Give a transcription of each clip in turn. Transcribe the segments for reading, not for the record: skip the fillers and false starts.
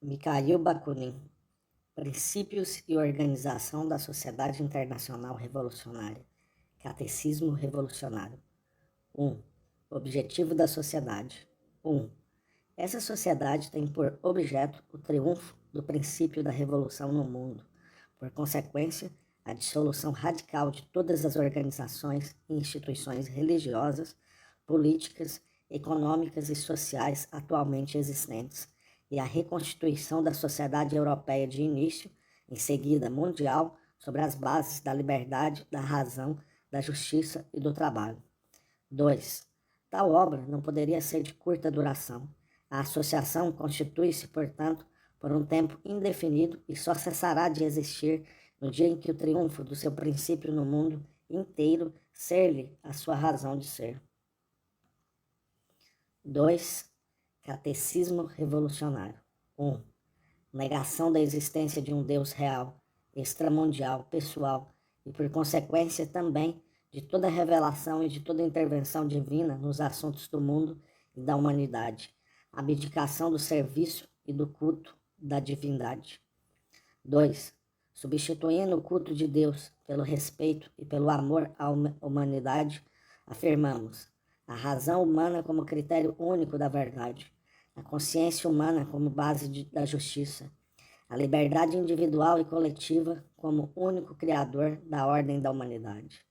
Mikhail Bakunin, Princípios e Organização da Sociedade Internacional Revolucionária, Catecismo Revolucionário. 1. Objetivo da sociedade. 1. Essa sociedade tem por objeto o triunfo do princípio da revolução no mundo, por consequência, a dissolução radical de todas as organizações e instituições religiosas, políticas, econômicas e sociais atualmente existentes, e a reconstituição da sociedade europeia de início, em seguida mundial, sobre as bases da liberdade, da razão, da justiça e do trabalho. 2. Tal obra não poderia ser de curta duração. A associação constitui-se, portanto, por um tempo indefinido e só cessará de existir no dia em que o triunfo do seu princípio no mundo inteiro ser-lhe a sua razão de ser. 2. Catecismo Revolucionário. 1. Negação da existência de um Deus real, extramundial, pessoal e, por consequência, também de toda revelação e de toda intervenção divina nos assuntos do mundo e da humanidade. Abdicação do serviço e do culto da divindade. 2. Substituindo o culto de Deus pelo respeito e pelo amor à humanidade, afirmamos a razão humana como critério único da verdade, a consciência humana como base da justiça, a liberdade individual e coletiva como único criador da ordem da humanidade.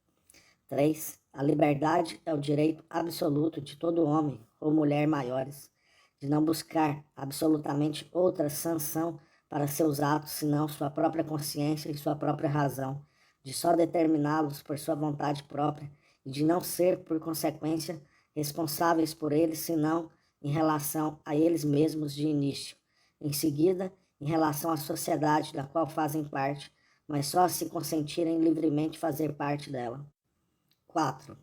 3. A liberdade é o direito absoluto de todo homem ou mulher maiores, de não buscar absolutamente outra sanção para seus atos senão sua própria consciência e sua própria razão, de só determiná-los por sua vontade própria e de não ser, por consequência, responsáveis por eles senão em relação a eles mesmos de início, em seguida, em relação à sociedade da qual fazem parte, mas só se consentirem livremente fazer parte dela. 4.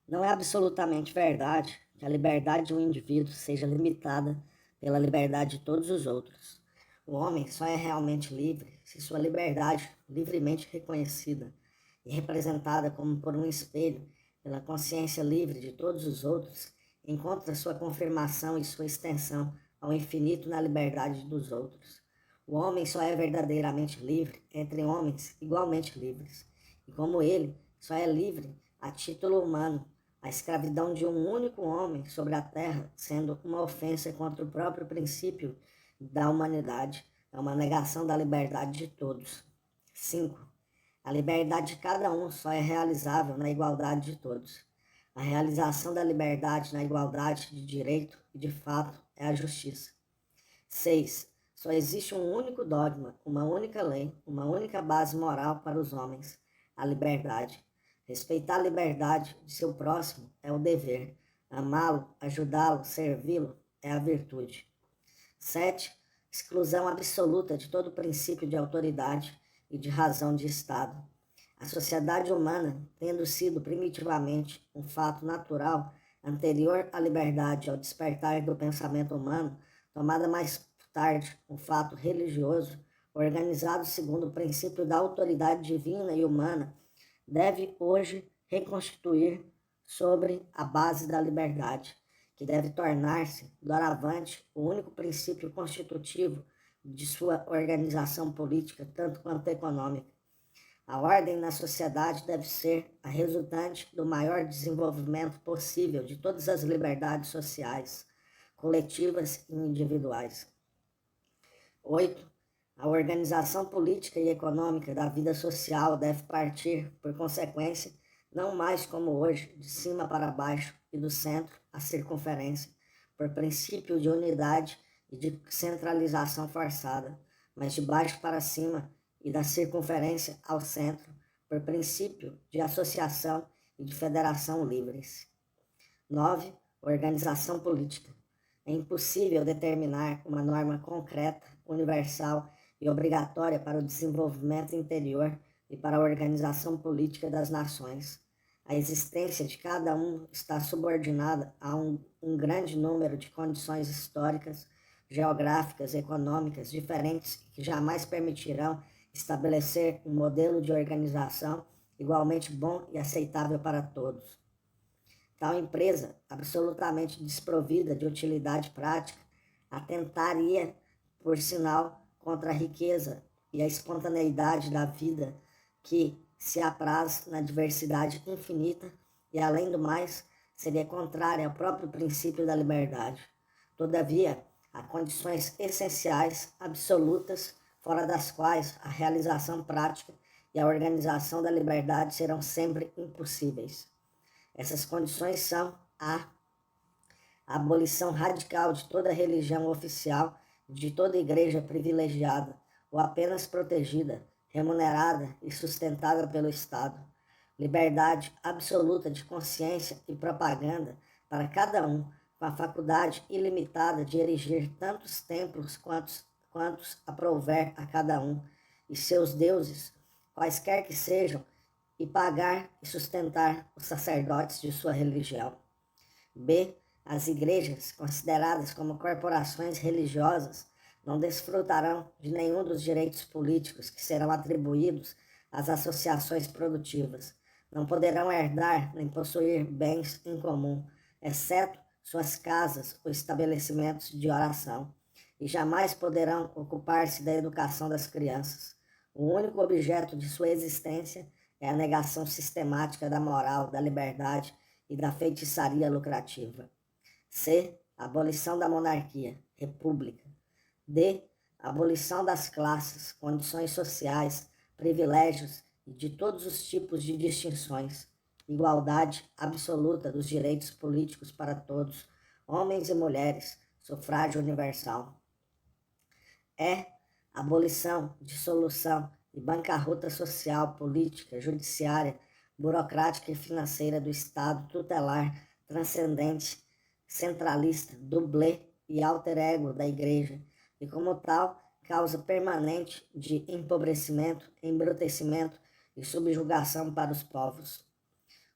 Não é absolutamente verdade que a liberdade de um indivíduo seja limitada pela liberdade de todos os outros. O homem só é realmente livre se sua liberdade, livremente reconhecida e representada como por um espelho pela consciência livre de todos os outros, encontra sua confirmação e sua extensão ao infinito na liberdade dos outros. O homem só é verdadeiramente livre entre homens igualmente livres, e como ele só é livre a título humano, a escravidão de um único homem sobre a terra sendo uma ofensa contra o próprio princípio da humanidade, é uma negação da liberdade de todos. 5. A liberdade de cada um só é realizável na igualdade de todos. A realização da liberdade na igualdade de direito e de fato é a justiça. 6. Só existe um único dogma, uma única lei, uma única base moral para os homens, a liberdade. Respeitar a liberdade de seu próximo é o dever. Amá-lo, ajudá-lo, servi-lo é a virtude. 7. Exclusão absoluta de todo princípio de autoridade e de razão de Estado. A sociedade humana, tendo sido primitivamente um fato natural anterior à liberdade ao despertar do pensamento humano, tomada mais tarde um fato religioso, organizado segundo o princípio da autoridade divina e humana, deve hoje reconstituir sobre a base da liberdade, que deve tornar-se, doravante, o único princípio constitutivo de sua organização política, tanto quanto econômica. A ordem na sociedade deve ser a resultante do maior desenvolvimento possível de todas as liberdades sociais, coletivas e individuais. 8. A organização política e econômica da vida social deve partir, por consequência, não mais como hoje, de cima para baixo e do centro à circunferência, por princípio de unidade e de centralização forçada, mas de baixo para cima e da circunferência ao centro, por princípio de associação e de federação livres. 9. Organização política. É impossível determinar uma norma concreta, universal e obrigatória para o desenvolvimento interior e para a organização política das nações. A existência de cada um está subordinada a um grande número de condições históricas, geográficas, econômicas diferentes que jamais permitirão estabelecer um modelo de organização igualmente bom e aceitável para todos. Tal empresa, absolutamente desprovida de utilidade prática, atentaria por sinal, contra a riqueza e a espontaneidade da vida que se apraz na diversidade infinita e, além do mais, seria contrária ao próprio princípio da liberdade. Todavia, há condições essenciais, absolutas, fora das quais a realização prática e a organização da liberdade serão sempre impossíveis. Essas condições são a abolição radical de toda religião oficial, de toda igreja privilegiada ou apenas protegida, remunerada e sustentada pelo Estado. Liberdade absoluta de consciência e propaganda para cada um, com a faculdade ilimitada de erigir tantos templos quantos aprouver a cada um, e seus deuses, quaisquer que sejam, e pagar e sustentar os sacerdotes de sua religião. B. As igrejas, consideradas como corporações religiosas, não desfrutarão de nenhum dos direitos políticos que serão atribuídos às associações produtivas. Não poderão herdar nem possuir bens em comum, exceto suas casas ou estabelecimentos de oração, e jamais poderão ocupar-se da educação das crianças. O único objeto de sua existência é a negação sistemática da moral, da liberdade e da feitiçaria lucrativa. C. Abolição da monarquia, república. D. Abolição das classes, condições sociais, privilégios e de todos os tipos de distinções. Igualdade absoluta dos direitos políticos para todos, homens e mulheres, sufrágio universal. E. Abolição, dissolução e bancarrota social, política, judiciária, burocrática e financeira do Estado tutelar, transcendente, centralista, dublê e alter ego da Igreja, e como tal, causa permanente de empobrecimento, embrutecimento e subjugação para os povos.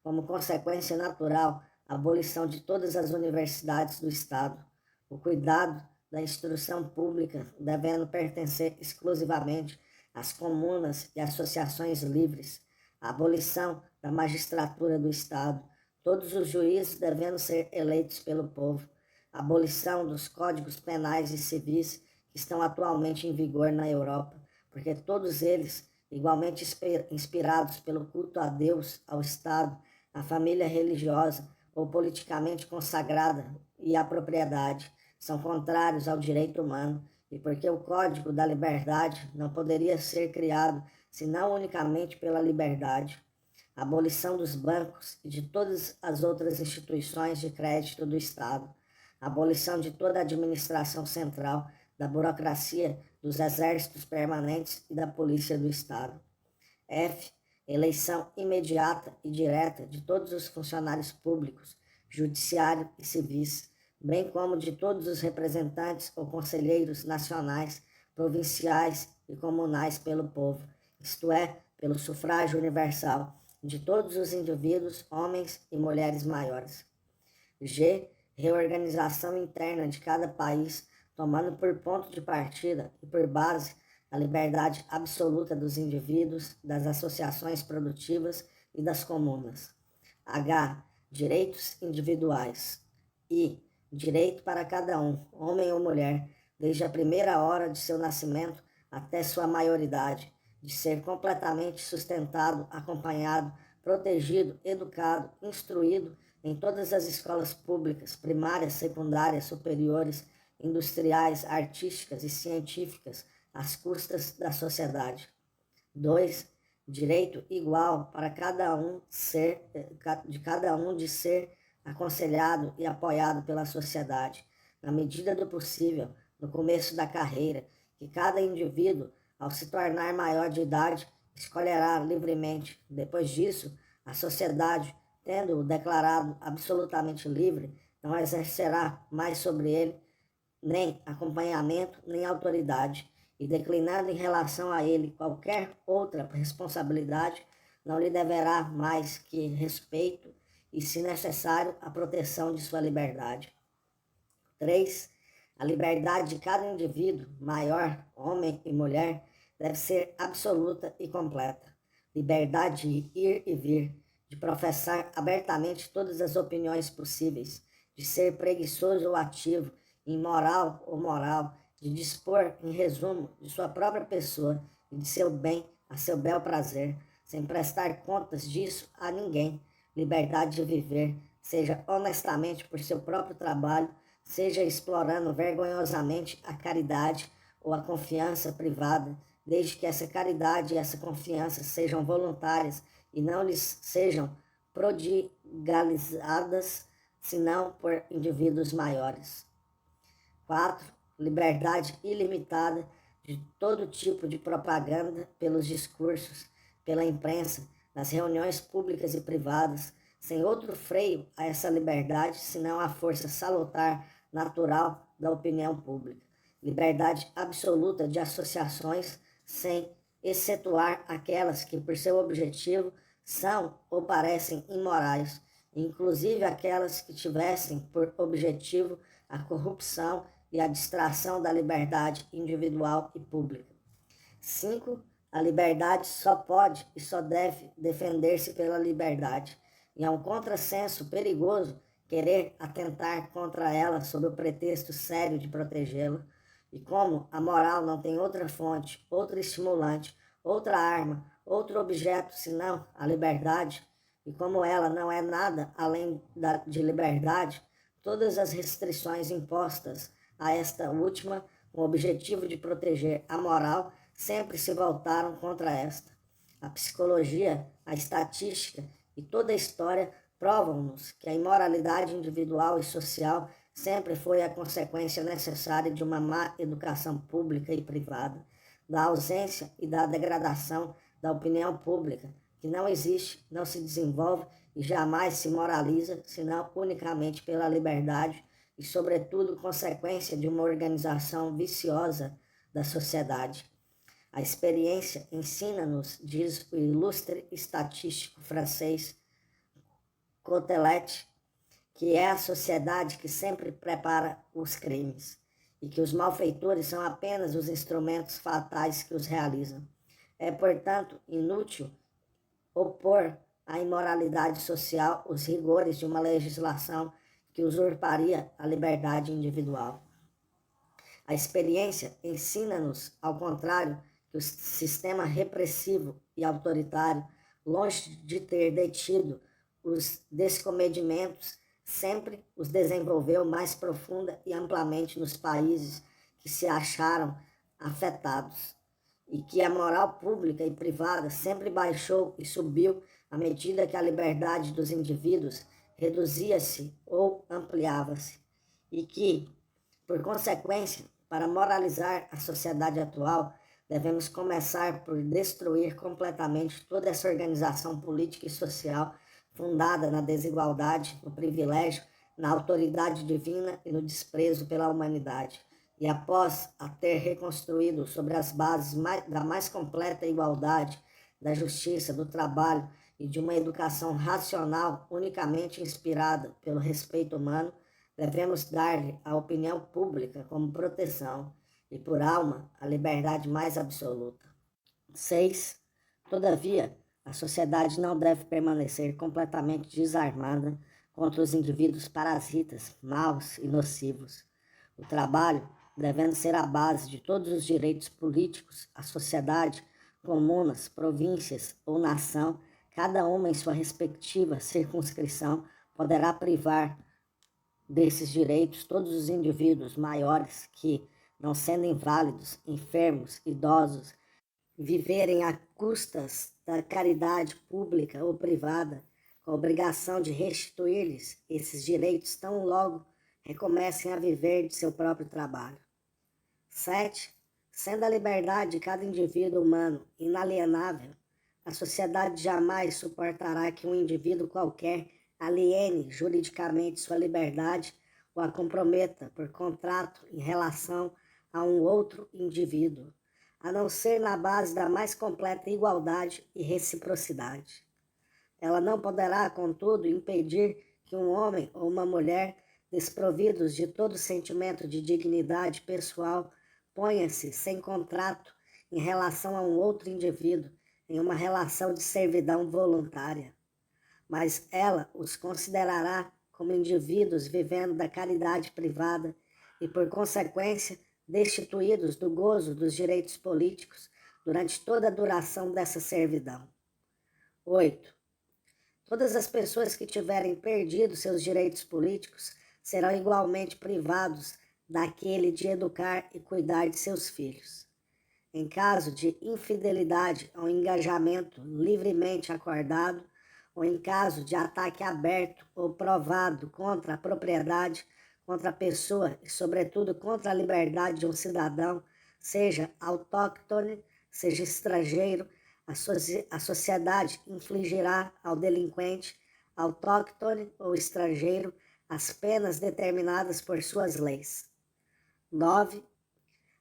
Como consequência natural, a abolição de todas as universidades do Estado, o cuidado da instrução pública devendo pertencer exclusivamente às comunas e associações livres, a abolição da magistratura do Estado, todos os juízes devendo ser eleitos pelo povo, a abolição dos códigos penais e civis que estão atualmente em vigor na Europa, porque todos eles, igualmente inspirados pelo culto a Deus, ao Estado, à família religiosa ou politicamente consagrada e à propriedade, são contrários ao direito humano, e porque o Código da Liberdade não poderia ser criado senão unicamente pela liberdade, a abolição dos bancos e de todas as outras instituições de crédito do Estado, a abolição de toda a administração central, da burocracia, dos exércitos permanentes e da polícia do Estado. F. Eleição imediata e direta de todos os funcionários públicos, judiciário e civis, bem como de todos os representantes ou conselheiros nacionais, provinciais e comunais pelo povo, isto é, pelo sufrágio universal, de todos os indivíduos, homens e mulheres maiores. G. Reorganização interna de cada país, tomando por ponto de partida e por base a liberdade absoluta dos indivíduos, das associações produtivas e das comunas. H. Direitos individuais. I. Direito para cada um, homem ou mulher, desde a primeira hora de seu nascimento até sua maioridade, de ser completamente sustentado, acompanhado, protegido, educado, instruído em todas as escolas públicas, primárias, secundárias, superiores, industriais, artísticas e científicas, às custas da sociedade. 2. Direito igual para cada um de ser aconselhado e apoiado pela sociedade, na medida do possível, no começo da carreira, que cada indivíduo, ao se tornar maior de idade, escolherá livremente. Depois disso, a sociedade, tendo-o declarado absolutamente livre, não exercerá mais sobre ele nem acompanhamento, nem autoridade, e declinando em relação a ele qualquer outra responsabilidade, não lhe deverá mais que respeito e, se necessário, a proteção de sua liberdade. 3. A liberdade de cada indivíduo, maior, homem e mulher, deve ser absoluta e completa. Liberdade de ir e vir, de professar abertamente todas as opiniões possíveis, de ser preguiçoso ou ativo, imoral ou moral, de dispor, em resumo, de sua própria pessoa e de seu bem a seu bel prazer, sem prestar contas disso a ninguém. Liberdade de viver, seja honestamente por seu próprio trabalho, seja explorando vergonhosamente a caridade ou a confiança privada, desde que essa caridade e essa confiança sejam voluntárias e não lhes sejam prodigalizadas, senão por indivíduos maiores. 4. Liberdade ilimitada de todo tipo de propaganda pelos discursos, pela imprensa, nas reuniões públicas e privadas, sem outro freio a essa liberdade, senão a força salutar, natural da opinião pública. Liberdade absoluta de associações, sem excetuar aquelas que, por seu objetivo, são ou parecem imorais, inclusive aquelas que tivessem por objetivo a corrupção e a distração da liberdade individual e pública. 5. A liberdade só pode e só deve defender-se pela liberdade, e é um contrassenso perigoso querer atentar contra ela sob o pretexto sério de protegê-la, e como a moral não tem outra fonte, outro estimulante, outra arma, outro objeto senão a liberdade, e como ela não é nada além de liberdade, todas as restrições impostas a esta última, com o objetivo de proteger a moral, sempre se voltaram contra esta. A psicologia, a estatística e toda a história provam-nos que a imoralidade individual e social sempre foi a consequência necessária de uma má educação pública e privada, da ausência e da degradação da opinião pública, que não existe, não se desenvolve e jamais se moraliza, senão unicamente pela liberdade e, sobretudo, consequência de uma organização viciosa da sociedade. A experiência ensina-nos, diz o ilustre estatístico francês Cotelet, que é a sociedade que sempre prepara os crimes e que os malfeitores são apenas os instrumentos fatais que os realizam. É, portanto, inútil opor à imoralidade social os rigores de uma legislação que usurparia a liberdade individual. A experiência ensina-nos, ao contrário, que o sistema repressivo e autoritário, longe de ter detido os descomedimentos, sempre os desenvolveu mais profunda e amplamente nos países que se acharam afetados, e que a moral pública e privada sempre baixou e subiu à medida que a liberdade dos indivíduos reduzia-se ou ampliava-se, e que, por consequência, para moralizar a sociedade atual, devemos começar por destruir completamente toda essa organização política e social fundada na desigualdade, no privilégio, na autoridade divina e no desprezo pela humanidade. E após a ter reconstruído sobre as bases da mais completa igualdade, da justiça, do trabalho e de uma educação racional unicamente inspirada pelo respeito humano, devemos dar-lhe à opinião pública como proteção e por alma a liberdade mais absoluta. 6. Todavia, a sociedade não deve permanecer completamente desarmada contra os indivíduos parasitas, maus e nocivos. O trabalho, devendo ser a base de todos os direitos políticos, a sociedade, comunas, províncias ou nação, cada uma em sua respectiva circunscrição, poderá privar desses direitos todos os indivíduos maiores que, não sendo inválidos, enfermos, idosos, viverem a custas da caridade pública ou privada, com a obrigação de restituir-lhes esses direitos tão logo recomecem a viver de seu próprio trabalho. 7. Sendo a liberdade de cada indivíduo humano inalienável, a sociedade jamais suportará que um indivíduo qualquer aliene juridicamente sua liberdade ou a comprometa por contrato em relação a um outro indivíduo, a não ser na base da mais completa igualdade e reciprocidade. Ela não poderá, contudo, impedir que um homem ou uma mulher, desprovidos de todo sentimento de dignidade pessoal, ponha-se sem contrato em relação a um outro indivíduo, em uma relação de servidão voluntária. Mas ela os considerará como indivíduos vivendo da caridade privada e, por consequência, destituídos do gozo dos direitos políticos durante toda a duração dessa servidão. 8. Todas as pessoas que tiverem perdido seus direitos políticos serão igualmente privados daquele de educar e cuidar de seus filhos. Em caso de infidelidade ao engajamento livremente acordado, ou em caso de ataque aberto ou provado contra a propriedade, contra a pessoa e, sobretudo, contra a liberdade de um cidadão, seja autóctone, seja estrangeiro, a sociedade infligirá ao delinquente, autóctone ou estrangeiro, as penas determinadas por suas leis. 9.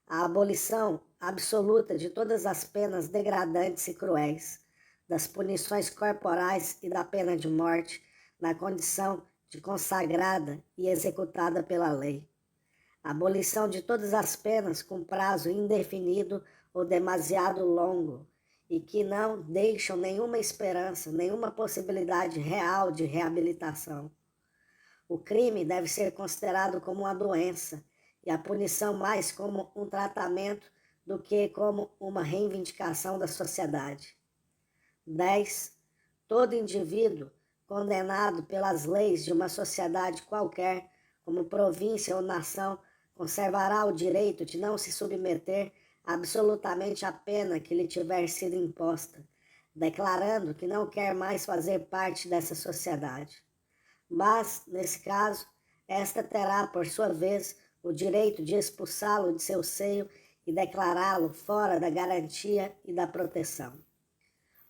A abolição absoluta de todas as penas degradantes e cruéis, das punições corporais e da pena de morte, na condição de consagrada e executada pela lei. A abolição de todas as penas com prazo indefinido ou demasiado longo, e que não deixam nenhuma esperança, nenhuma possibilidade real de reabilitação. O crime deve ser considerado como uma doença, e a punição mais como um tratamento do que como uma reivindicação da sociedade. 10. Todo indivíduo condenado pelas leis de uma sociedade qualquer, como província ou nação, conservará o direito de não se submeter absolutamente à pena que lhe tiver sido imposta, declarando que não quer mais fazer parte dessa sociedade. Mas, nesse caso, esta terá, por sua vez, o direito de expulsá-lo de seu seio e declará-lo fora da garantia e da proteção.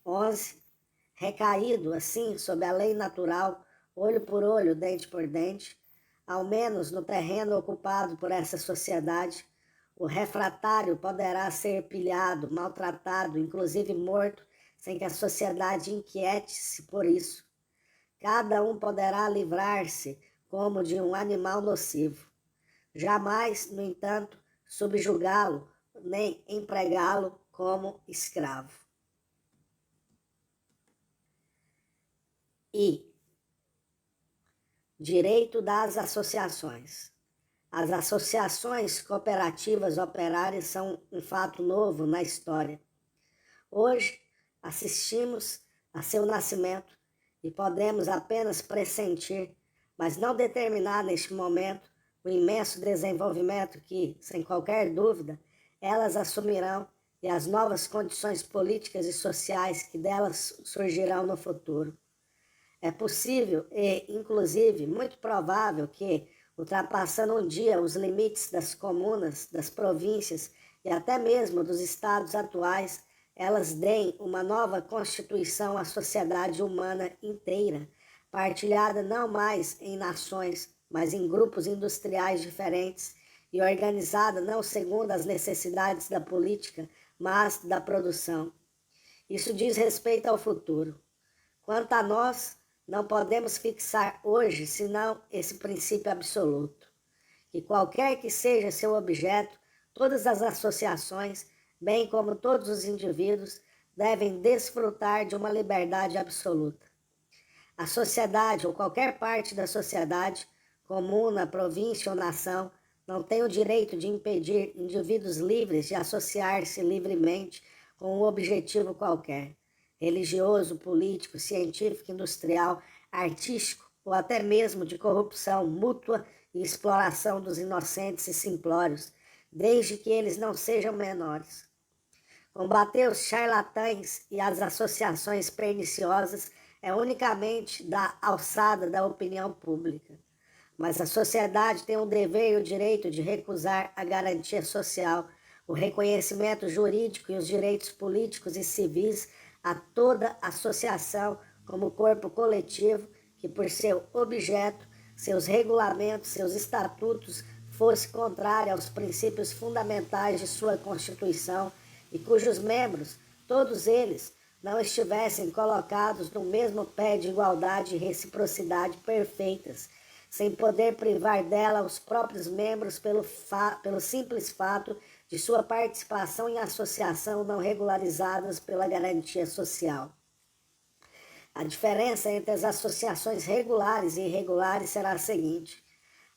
11. Recaído, assim, sob a lei natural, olho por olho, dente por dente, ao menos no terreno ocupado por essa sociedade, o refratário poderá ser pilhado, maltratado, inclusive morto, sem que a sociedade inquiete-se por isso. Cada um poderá livrar-se como de um animal nocivo. Jamais, no entanto, subjugá-lo, nem empregá-lo como escravo. E direito das associações. As associações cooperativas operárias são um fato novo na história. Hoje, assistimos a seu nascimento e podemos apenas pressentir, mas não determinar neste momento, o imenso desenvolvimento que, sem qualquer dúvida, elas assumirão e as novas condições políticas e sociais que delas surgirão no futuro. É possível e, inclusive, muito provável que, ultrapassando um dia os limites das comunas, das províncias e até mesmo dos estados atuais, elas deem uma nova constituição à sociedade humana inteira, partilhada não mais em nações, mas em grupos industriais diferentes e organizada não segundo as necessidades da política, mas da produção. Isso diz respeito ao futuro. Quanto a nós, não podemos fixar hoje senão esse princípio absoluto, que qualquer que seja seu objeto, todas as associações, bem como todos os indivíduos, devem desfrutar de uma liberdade absoluta. A sociedade ou qualquer parte da sociedade, comuna, província ou nação, não tem o direito de impedir indivíduos livres de associar-se livremente com um objetivo qualquer, religioso, político, científico, industrial, artístico ou até mesmo de corrupção mútua e exploração dos inocentes e simplórios, desde que eles não sejam menores. Combater os charlatães e as associações perniciosas é unicamente da alçada da opinião pública. Mas a sociedade tem o dever e o direito de recusar a garantia social, o reconhecimento jurídico e os direitos políticos e civis a toda associação como corpo coletivo que, por seu objeto, seus regulamentos, seus estatutos, fosse contrária aos princípios fundamentais de sua Constituição e cujos membros, todos eles, não estivessem colocados no mesmo pé de igualdade e reciprocidade perfeitas, sem poder privar dela os próprios membros pelo simples fato de sua participação em associação não regularizadas pela garantia social. A diferença entre as associações regulares e irregulares será a seguinte: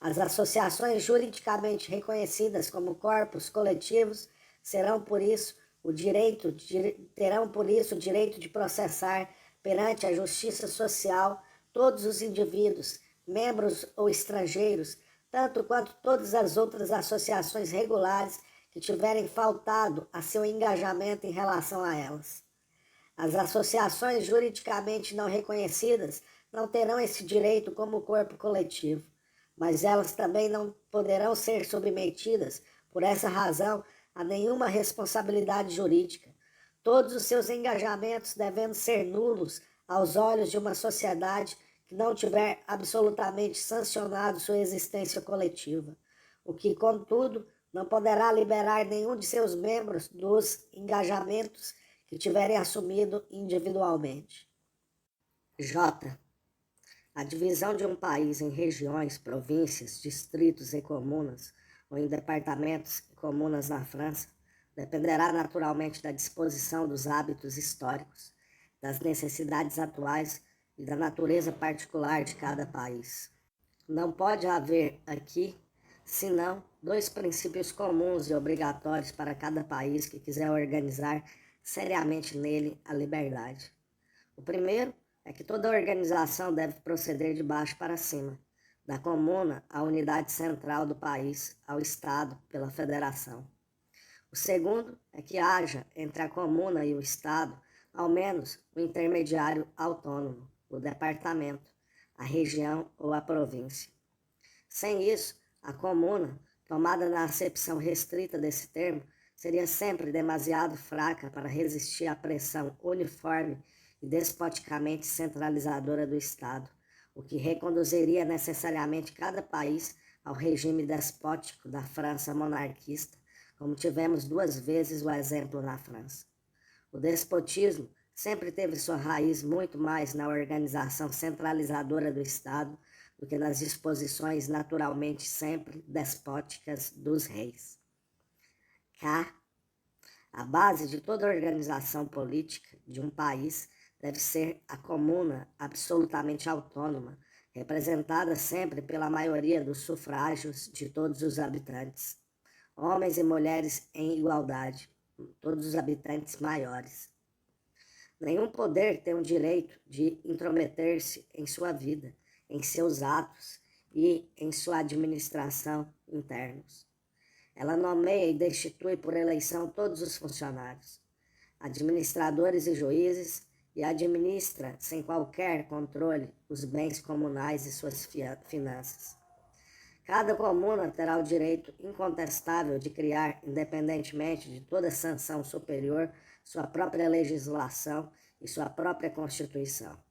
As associações juridicamente reconhecidas como corpos coletivos terão por isso o direito de processar perante a justiça social todos os indivíduos, membros ou estrangeiros, tanto quanto todas as outras associações regulares que tiverem faltado a seu engajamento em relação a elas. As associações juridicamente não reconhecidas não terão esse direito como corpo coletivo, mas elas também não poderão ser submetidas, por essa razão, a nenhuma responsabilidade jurídica, todos os seus engajamentos devendo ser nulos aos olhos de uma sociedade que não tiver absolutamente sancionado sua existência coletiva, o que, contudo, não poderá liberar nenhum de seus membros dos engajamentos que tiverem assumido individualmente. J. A divisão de um país em regiões, províncias, distritos e comunas, ou em departamentos e comunas na França, dependerá naturalmente da disposição dos hábitos históricos, das necessidades atuais e da natureza particular de cada país. Não pode haver aqui, senão, dois princípios comuns e obrigatórios para cada país que quiser organizar seriamente nele a liberdade. O primeiro é que toda organização deve proceder de baixo para cima, da comuna à unidade central do país, ao Estado, pela federação. O segundo é que haja entre a comuna e o Estado, ao menos, um intermediário autônomo, o departamento, a região ou a província. Sem isso, a comuna, tomada na acepção restrita desse termo, seria sempre demasiado fraca para resistir à pressão uniforme e despoticamente centralizadora do Estado, o que reconduziria necessariamente cada país ao regime despótico da França monarquista, como tivemos 2 vezes o exemplo na França. O despotismo sempre teve sua raiz muito mais na organização centralizadora do Estado do que nas disposições naturalmente sempre despóticas dos reis. K. A base de toda organização política de um país deve ser a comuna absolutamente autônoma, representada sempre pela maioria dos sufrágios de todos os habitantes, homens e mulheres em igualdade, todos os habitantes maiores. Nenhum poder tem o direito de intrometer-se em sua vida, em seus atos e em sua administração internos. Ela nomeia e destitui por eleição todos os funcionários, administradores e juízes, e administra, sem qualquer controle, os bens comunais e suas finanças. Cada comuna terá o direito incontestável de criar, independentemente de toda sanção superior, sua própria legislação e sua própria Constituição.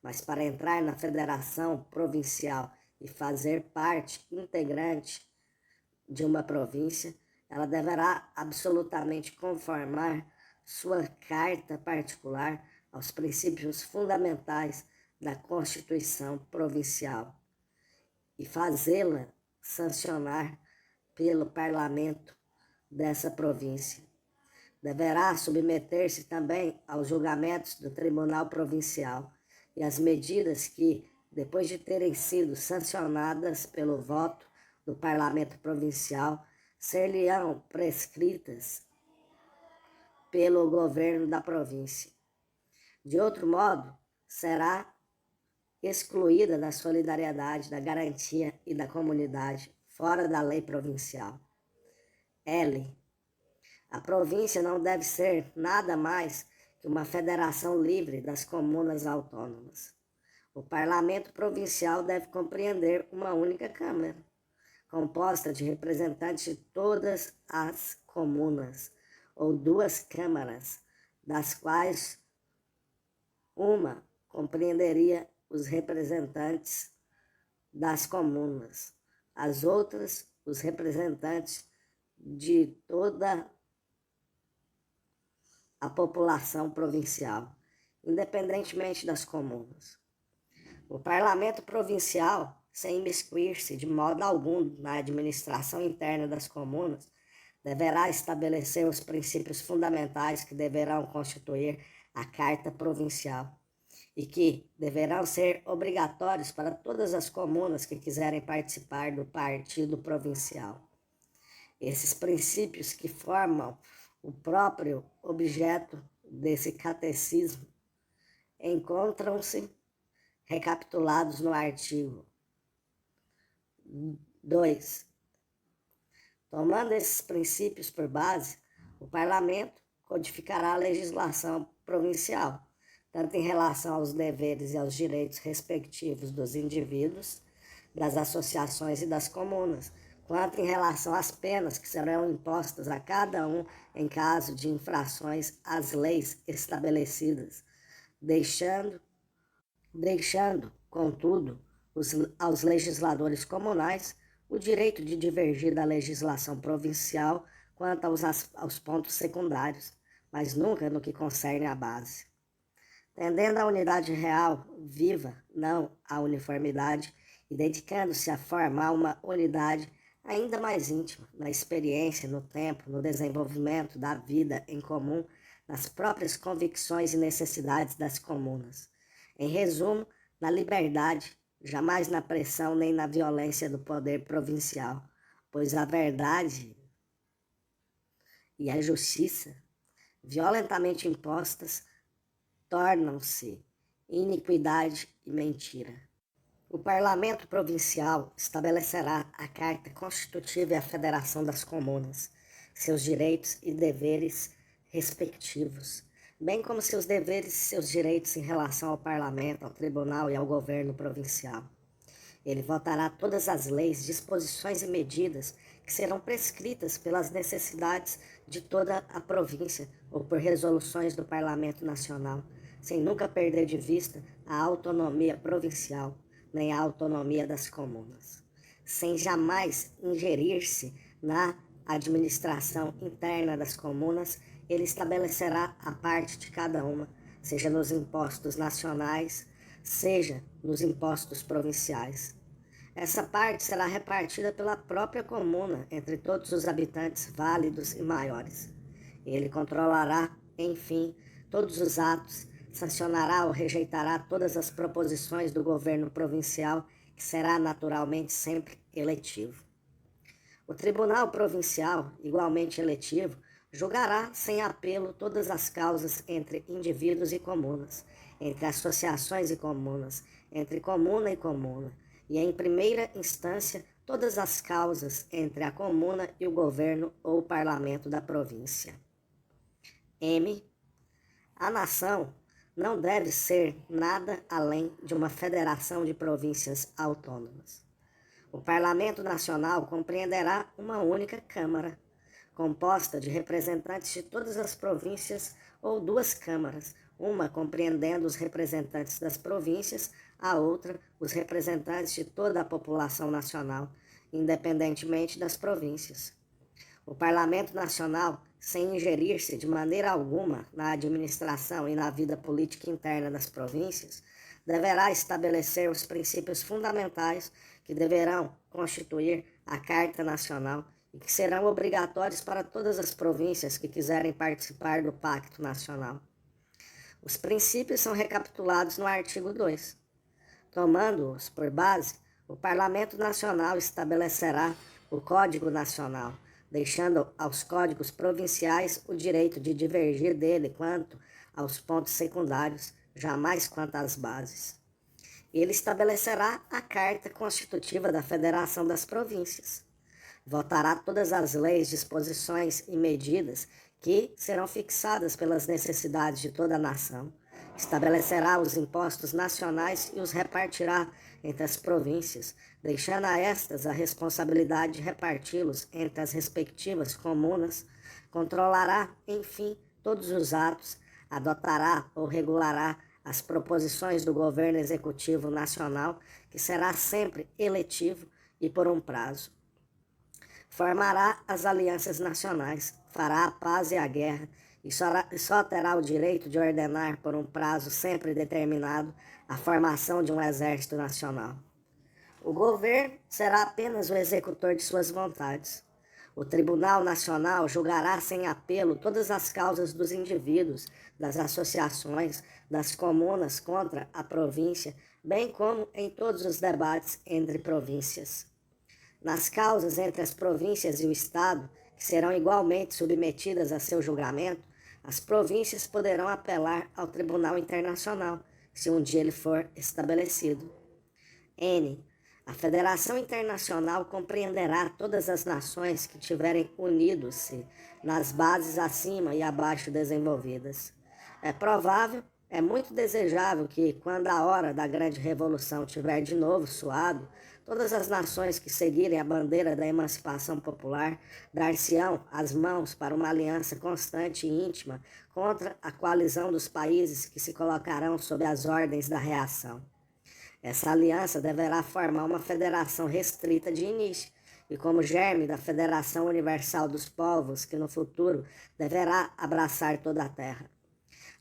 Mas para entrar na federação provincial e fazer parte integrante de uma província, ela deverá absolutamente conformar sua carta particular aos princípios fundamentais da Constituição provincial e fazê-la sancionar pelo parlamento dessa província. Deverá submeter-se também aos julgamentos do Tribunal Provincial e às medidas que, depois de terem sido sancionadas pelo voto do Parlamento Provincial, ser-lhe-ão prescritas pelo governo da província. De outro modo, será excluída da solidariedade, da garantia e da comunidade, fora da lei provincial. L. A província não deve ser nada mais que uma federação livre das comunas autônomas. O parlamento provincial deve compreender uma única Câmara, composta de representantes de todas as comunas, ou 2 câmaras, das quais uma compreenderia os representantes das comunas, as outras, os representantes de toda a população provincial, independentemente das comunas. O parlamento provincial, sem imiscuir-se de modo algum na administração interna das comunas, deverá estabelecer os princípios fundamentais que deverão constituir a Carta Provincial e que deverão ser obrigatórios para todas as comunas que quiserem participar do partido provincial. Esses princípios que formam o próprio objeto desse catecismo encontram-se recapitulados no artigo 2. Tomando esses princípios por base, o Parlamento codificará a legislação provincial, tanto em relação aos deveres e aos direitos respectivos dos indivíduos, das associações e das comunas, quanto em relação às penas que serão impostas a cada um em caso de infrações às leis estabelecidas, deixando, contudo, aos legisladores comunais o direito de divergir da legislação provincial quanto aos pontos secundários, mas nunca no que concerne à base. Tendendo à unidade real, viva, não à uniformidade, e dedicando-se a formar uma unidade ainda mais íntima, na experiência, no tempo, no desenvolvimento da vida em comum, nas próprias convicções e necessidades das comunas. Em resumo, na liberdade, jamais na pressão nem na violência do poder provincial, pois a verdade e a justiça, violentamente impostas, tornam-se iniquidade e mentira. O Parlamento Provincial estabelecerá a Carta Constitutiva e a Federação das Comunas, seus direitos e deveres respectivos, bem como seus deveres e seus direitos em relação ao Parlamento, ao Tribunal e ao Governo Provincial. Ele votará todas as leis, disposições e medidas que serão prescritas pelas necessidades de toda a província ou por resoluções do Parlamento Nacional, sem nunca perder de vista a autonomia provincial, nem a autonomia das comunas, sem jamais ingerir-se na administração interna das comunas. Ele estabelecerá a parte de cada uma, seja nos impostos nacionais, seja nos impostos provinciais. Essa parte será repartida pela própria comuna entre todos os habitantes válidos e maiores. Ele controlará, enfim, todos os atos, sancionará ou rejeitará todas as proposições do governo provincial, que será naturalmente sempre eletivo. O Tribunal Provincial, igualmente eletivo, julgará sem apelo todas as causas entre indivíduos e comunas, entre associações e comunas, entre comuna e comuna, e, em primeira instância, todas as causas entre a comuna e o governo ou o parlamento da província. M. A nação não deve ser nada além de uma federação de províncias autônomas. O Parlamento Nacional compreenderá uma única Câmara, composta de representantes de todas as províncias, ou duas câmaras, uma compreendendo os representantes das províncias, a outra os representantes de toda a população nacional, independentemente das províncias. O Parlamento Nacional, sem ingerir-se de maneira alguma na administração e na vida política interna das províncias, deverá estabelecer os princípios fundamentais que deverão constituir a Carta Nacional e que serão obrigatórios para todas as províncias que quiserem participar do Pacto Nacional. Os princípios são recapitulados no artigo 2. Tomando-os por base, o Parlamento Nacional estabelecerá o Código Nacional, deixando aos códigos provinciais o direito de divergir dele quanto aos pontos secundários, jamais quanto às bases. Ele estabelecerá a Carta Constitutiva da Federação das Províncias. Votará todas as leis, disposições e medidas que serão fixadas pelas necessidades de toda a nação. Estabelecerá os impostos nacionais e os repartirá entre as províncias, deixando a estas a responsabilidade de reparti-los entre as respectivas comunas. Controlará, enfim, todos os atos, adotará ou regulará as proposições do governo executivo nacional, que será sempre eletivo e por um prazo. Formará as alianças nacionais, fará a paz e a guerra, e só terá o direito de ordenar por um prazo sempre determinado a formação de um exército nacional. O governo será apenas o executor de suas vontades. O Tribunal Nacional julgará sem apelo todas as causas dos indivíduos, das associações, das comunas contra a província, bem como em todos os debates entre províncias. Nas causas entre as províncias e o Estado, que serão igualmente submetidas a seu julgamento, as províncias poderão apelar ao Tribunal Internacional, se um dia ele for estabelecido. N. A Federação Internacional compreenderá todas as nações que tiverem unido-se nas bases acima e abaixo desenvolvidas. É provável, é muito desejável que, quando a hora da grande revolução tiver de novo soado, todas as nações que seguirem a bandeira da emancipação popular dar-se-ão as mãos para uma aliança constante e íntima contra a coalizão dos países que se colocarão sob as ordens da reação. Essa aliança deverá formar uma federação restrita de início, e como germe da Federação Universal dos Povos, que no futuro deverá abraçar toda a Terra.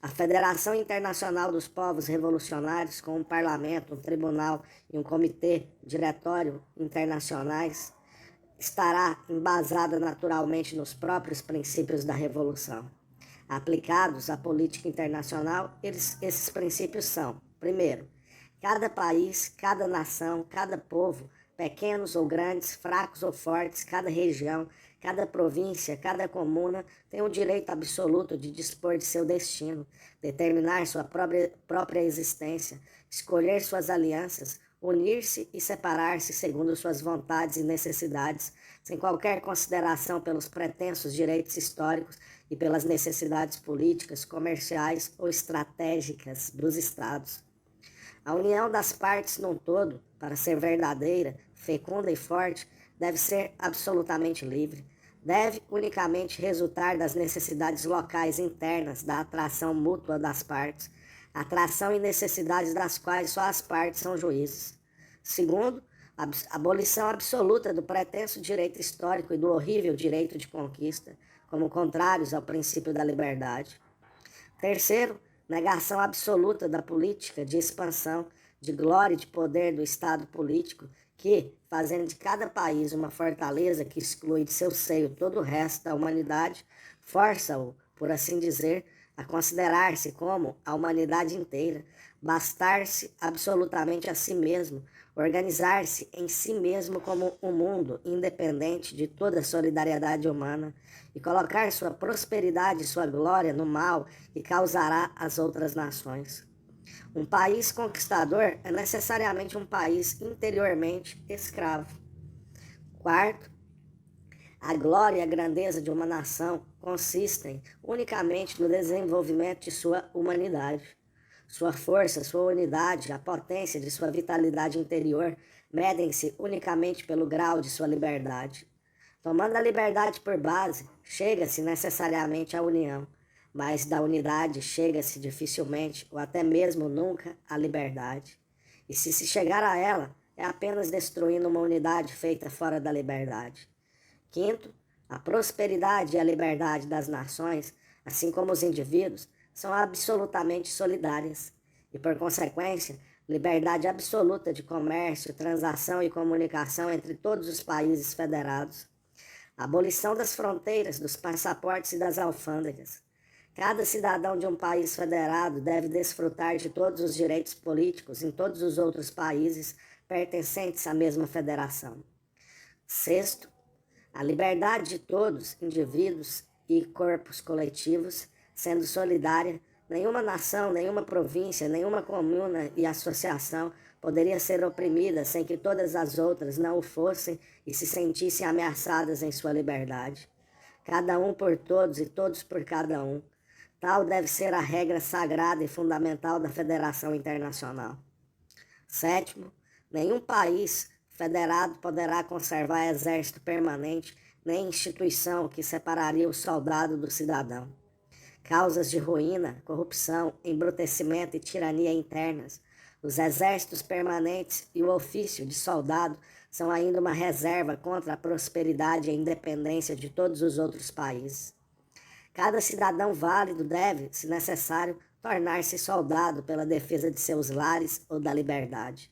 A Federação Internacional dos Povos Revolucionários, com um parlamento, um tribunal e um comitê diretório internacionais, estará embasada naturalmente nos próprios princípios da Revolução. Aplicados à política internacional, esses princípios são: primeiro, cada país, cada nação, cada povo, pequenos ou grandes, fracos ou fortes, cada região, cada província, cada comuna tem o direito absoluto de dispor de seu destino, determinar sua própria existência, escolher suas alianças, unir-se e separar-se segundo suas vontades e necessidades, sem qualquer consideração pelos pretensos direitos históricos e pelas necessidades políticas, comerciais ou estratégicas dos Estados. A união das partes num todo, para ser verdadeira, fecunda e forte, deve ser absolutamente livre. Deve unicamente resultar das necessidades locais internas da atração mútua das partes, atração e necessidades das quais só as partes são juízes. Segundo, a abolição absoluta do pretenso direito histórico e do horrível direito de conquista, como contrários ao princípio da liberdade. Terceiro, negação absoluta da política de expansão, de glória e de poder do Estado político, que, fazendo de cada país uma fortaleza que exclui de seu seio todo o resto da humanidade, força-o, por assim dizer, a considerar-se como a humanidade inteira, bastar-se absolutamente a si mesmo, organizar-se em si mesmo como um mundo independente de toda a solidariedade humana e colocar sua prosperidade e sua glória no mal que causará às outras nações. Um país conquistador é necessariamente um país interiormente escravo. Quarto, a glória e a grandeza de uma nação consistem unicamente no desenvolvimento de sua humanidade. Sua força, sua unidade, a potência de sua vitalidade interior medem-se unicamente pelo grau de sua liberdade. Tomando a liberdade por base, chega-se necessariamente à união, mas da unidade chega-se dificilmente ou até mesmo nunca à liberdade. E se chegar a ela, é apenas destruindo uma unidade feita fora da liberdade. Quinto, a prosperidade e a liberdade das nações, assim como os indivíduos, são absolutamente solidárias e, por consequência, liberdade absoluta de comércio, transação e comunicação entre todos os países federados. A abolição das fronteiras, dos passaportes e das alfândegas. Cada cidadão de um país federado deve desfrutar de todos os direitos políticos em todos os outros países pertencentes à mesma federação. Sexto, a liberdade de todos, indivíduos e corpos coletivos, sendo solidária, nenhuma nação, nenhuma província, nenhuma comuna e associação poderia ser oprimida sem que todas as outras não o fossem e se sentissem ameaçadas em sua liberdade. Cada um por todos e todos por cada um. Tal deve ser a regra sagrada e fundamental da Federação Internacional. Sétimo, nenhum país federado poderá conservar exército permanente nem instituição que separaria o soldado do cidadão. Causas de ruína, corrupção, embrutecimento e tirania internas, os exércitos permanentes e o ofício de soldado são ainda uma reserva contra a prosperidade e a independência de todos os outros países. Cada cidadão válido deve, se necessário, tornar-se soldado pela defesa de seus lares ou da liberdade.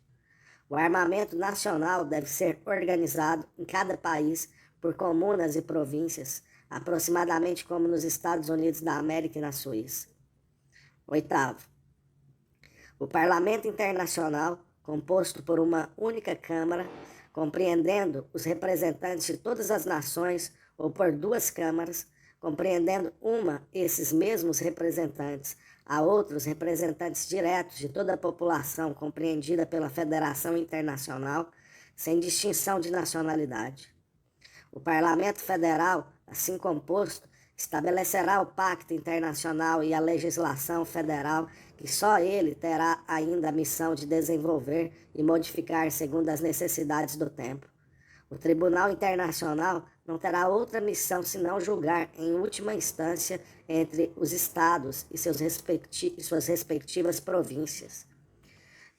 O armamento nacional deve ser organizado em cada país por comunas e províncias, aproximadamente como nos Estados Unidos da América e na Suíça. Oitavo, o Parlamento Internacional, composto por uma única Câmara, compreendendo os representantes de todas as nações, ou por duas câmaras, compreendendo esses mesmos representantes, a outros representantes diretos de toda a população compreendida pela Federação Internacional, sem distinção de nacionalidade. O Parlamento Federal, assim composto, estabelecerá o Pacto Internacional e a legislação federal que só ele terá ainda a missão de desenvolver e modificar segundo as necessidades do tempo. O Tribunal Internacional não terá outra missão senão julgar, em última instância, entre os Estados e suas respectivas províncias.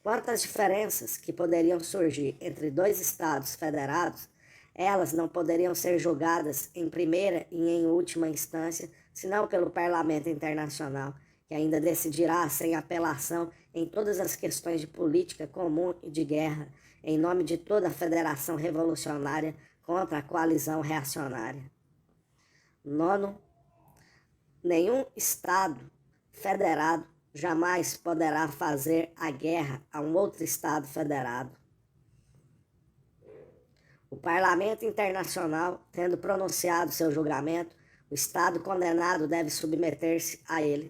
Quanto às diferenças que poderiam surgir entre dois Estados federados, elas não poderiam ser julgadas em primeira e em última instância, senão pelo Parlamento Internacional, que ainda decidirá sem apelação em todas as questões de política comum e de guerra, em nome de toda a Federação Revolucionária contra a coalizão reacionária. Nono, nenhum Estado federado jamais poderá fazer a guerra a um outro Estado federado. O Parlamento Internacional, tendo pronunciado seu julgamento, o Estado condenado deve submeter-se a ele.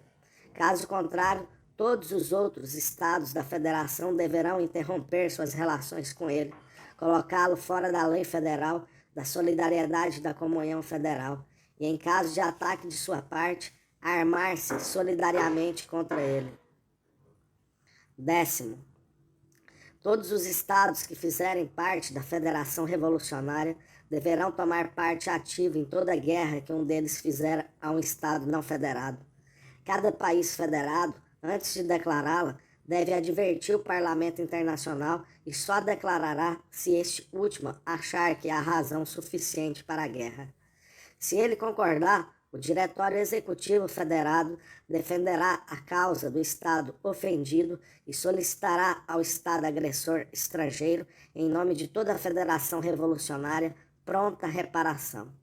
Caso contrário, todos os outros Estados da Federação deverão interromper suas relações com ele, colocá-lo fora da lei federal, da solidariedade e da comunhão federal, e, em caso de ataque de sua parte, armar-se solidariamente contra ele. 10º. Todos os estados que fizerem parte da Federação Revolucionária deverão tomar parte ativa em toda guerra que um deles fizer a um estado não federado. Cada país federado, antes de declará-la, deve advertir o Parlamento Internacional e só declarará se este último achar que há razão suficiente para a guerra. Se ele concordar, o Diretório Executivo Federado defenderá a causa do Estado ofendido e solicitará ao Estado agressor estrangeiro, em nome de toda a Federação Revolucionária, pronta reparação.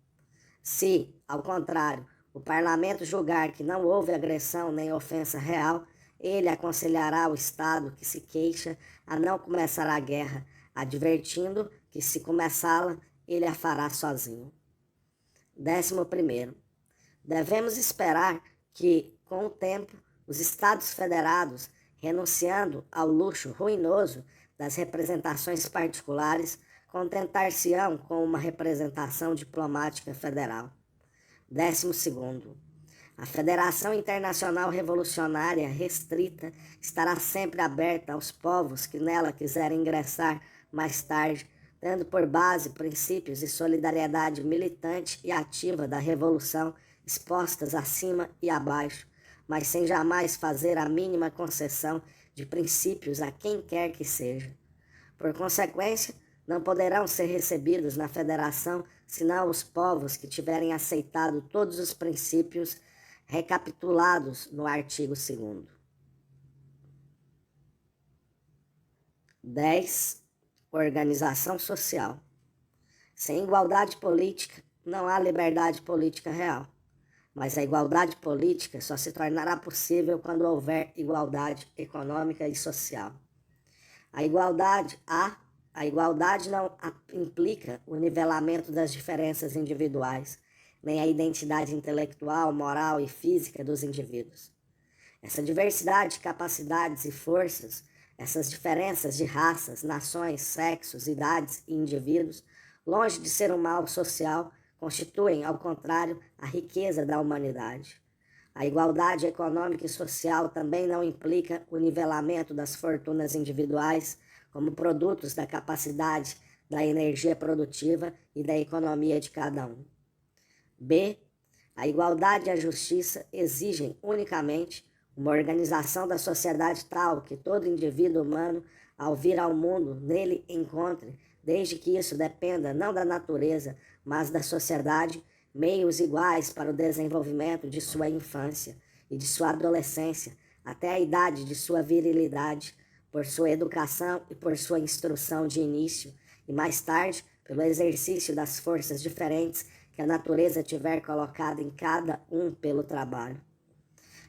Se, ao contrário, o Parlamento julgar que não houve agressão nem ofensa real, ele aconselhará o Estado que se queixa a não começar a guerra, advertindo que, se começá-la, ele a fará sozinho. 11º. Devemos esperar que, com o tempo, os Estados federados, renunciando ao luxo ruinoso das representações particulares, contentar-se-ão com uma representação diplomática federal. 12º. A Federação Internacional Revolucionária restrita estará sempre aberta aos povos que nela quiserem ingressar mais tarde, tendo por base princípios de solidariedade militante e ativa da Revolução expostas acima e abaixo, mas sem jamais fazer a mínima concessão de princípios a quem quer que seja. Por consequência, não poderão ser recebidos na Federação senão os povos que tiverem aceitado todos os princípios recapitulados no artigo 2º. 10. Organização social. Sem igualdade política, não há liberdade política real. Mas a igualdade política só se tornará possível quando houver igualdade econômica e social. A igualdade não implica o nivelamento das diferenças individuais, nem a identidade intelectual, moral e física dos indivíduos. Essa diversidade de capacidades e forças, essas diferenças de raças, nações, sexos, idades e indivíduos, longe de ser um mal social, constituem, ao contrário, a riqueza da humanidade. A igualdade econômica e social também não implica o nivelamento das fortunas individuais como produtos da capacidade, da energia produtiva e da economia de cada um. B. A igualdade e a justiça exigem unicamente uma organização da sociedade tal que todo indivíduo humano, ao vir ao mundo, nele encontre, desde que isso dependa não da natureza, mas da sociedade, meios iguais para o desenvolvimento de sua infância e de sua adolescência, até a idade de sua virilidade, por sua educação e por sua instrução de início, e mais tarde pelo exercício das forças diferentes que a natureza tiver colocado em cada um pelo trabalho.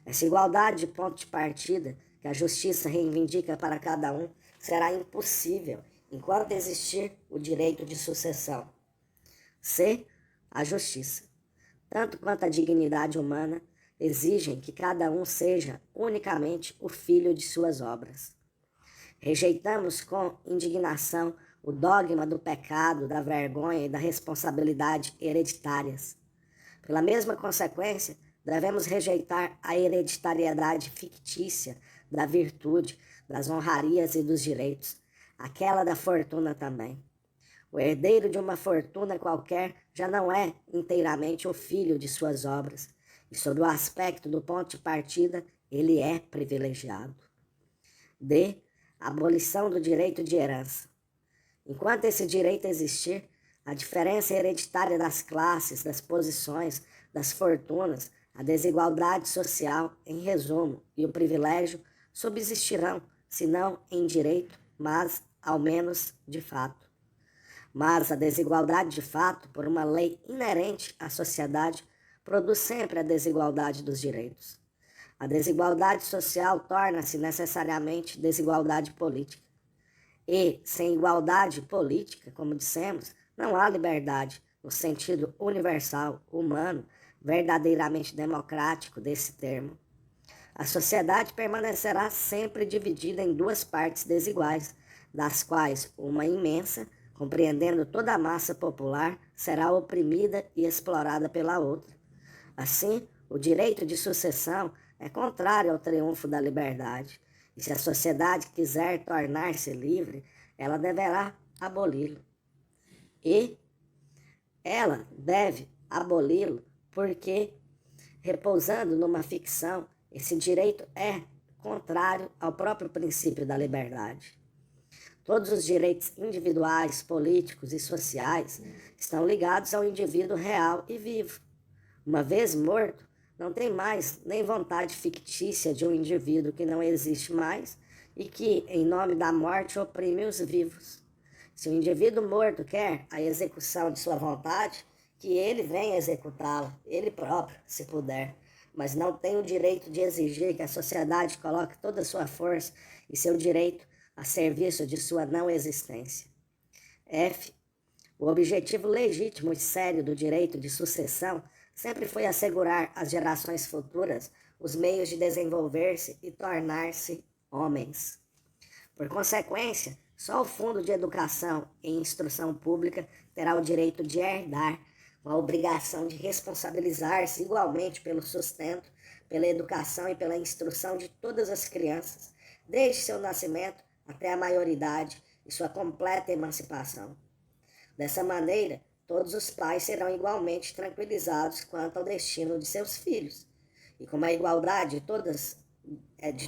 Essa igualdade de ponto de partida que a justiça reivindica para cada um será impossível enquanto existir o direito de sucessão. C. A justiça, tanto quanto a dignidade humana, exigem que cada um seja unicamente o filho de suas obras. Rejeitamos com indignação o dogma do pecado, da vergonha e da responsabilidade hereditárias. Pela mesma consequência, devemos rejeitar a hereditariedade fictícia da virtude, das honrarias e dos direitos, aquela da fortuna também. O herdeiro de uma fortuna qualquer já não é inteiramente o filho de suas obras, e sob o aspecto do ponto de partida, ele é privilegiado. D. Abolição do direito de herança. Enquanto esse direito existir, a diferença hereditária das classes, das posições, das fortunas, a desigualdade social, em resumo, e o privilégio subsistirão, se não em direito, mas, ao menos, de fato. Mas a desigualdade de fato, por uma lei inerente à sociedade, produz sempre a desigualdade dos direitos. A desigualdade social torna-se necessariamente desigualdade política. E, sem igualdade política, como dissemos, não há liberdade, no sentido universal, humano, verdadeiramente democrático desse termo. A sociedade permanecerá sempre dividida em duas partes desiguais, das quais uma imensa, compreendendo toda a massa popular, será oprimida e explorada pela outra. Assim, o direito de sucessão é contrário ao triunfo da liberdade, e se a sociedade quiser tornar-se livre, ela deverá aboli-lo. E ela deve aboli-lo porque, repousando numa ficção, esse direito é contrário ao próprio princípio da liberdade. Todos os direitos individuais, políticos e sociais estão ligados ao indivíduo real e vivo. Uma vez morto, não tem mais nem vontade fictícia de um indivíduo que não existe mais e que, em nome da morte, oprime os vivos. Se o indivíduo morto quer a execução de sua vontade, que ele venha executá-la, ele próprio, se puder, mas não tem o direito de exigir que a sociedade coloque toda a sua força e seu direito a serviço de sua não existência. F. O objetivo legítimo e sério do direito de sucessão sempre foi assegurar às gerações futuras os meios de desenvolver-se e tornar-se homens. Por consequência, só o Fundo de Educação e Instrução Pública terá o direito de herdar, com a obrigação de responsabilizar-se igualmente pelo sustento, pela educação e pela instrução de todas as crianças, desde seu nascimento até a maioridade e sua completa emancipação. Dessa maneira, todos os pais serão igualmente tranquilizados quanto ao destino de seus filhos. E como a igualdade de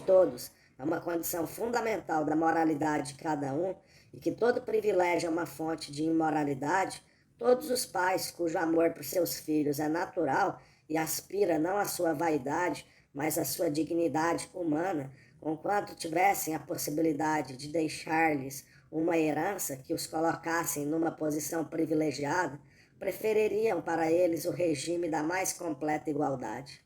todos é uma condição fundamental da moralidade de cada um, e que todo privilégio é uma fonte de imoralidade, todos os pais cujo amor por seus filhos é natural e aspira não à sua vaidade, mas à sua dignidade humana, conquanto tivessem a possibilidade de deixar-lhes uma herança que os colocasse numa posição privilegiada, prefeririam para eles o regime da mais completa igualdade.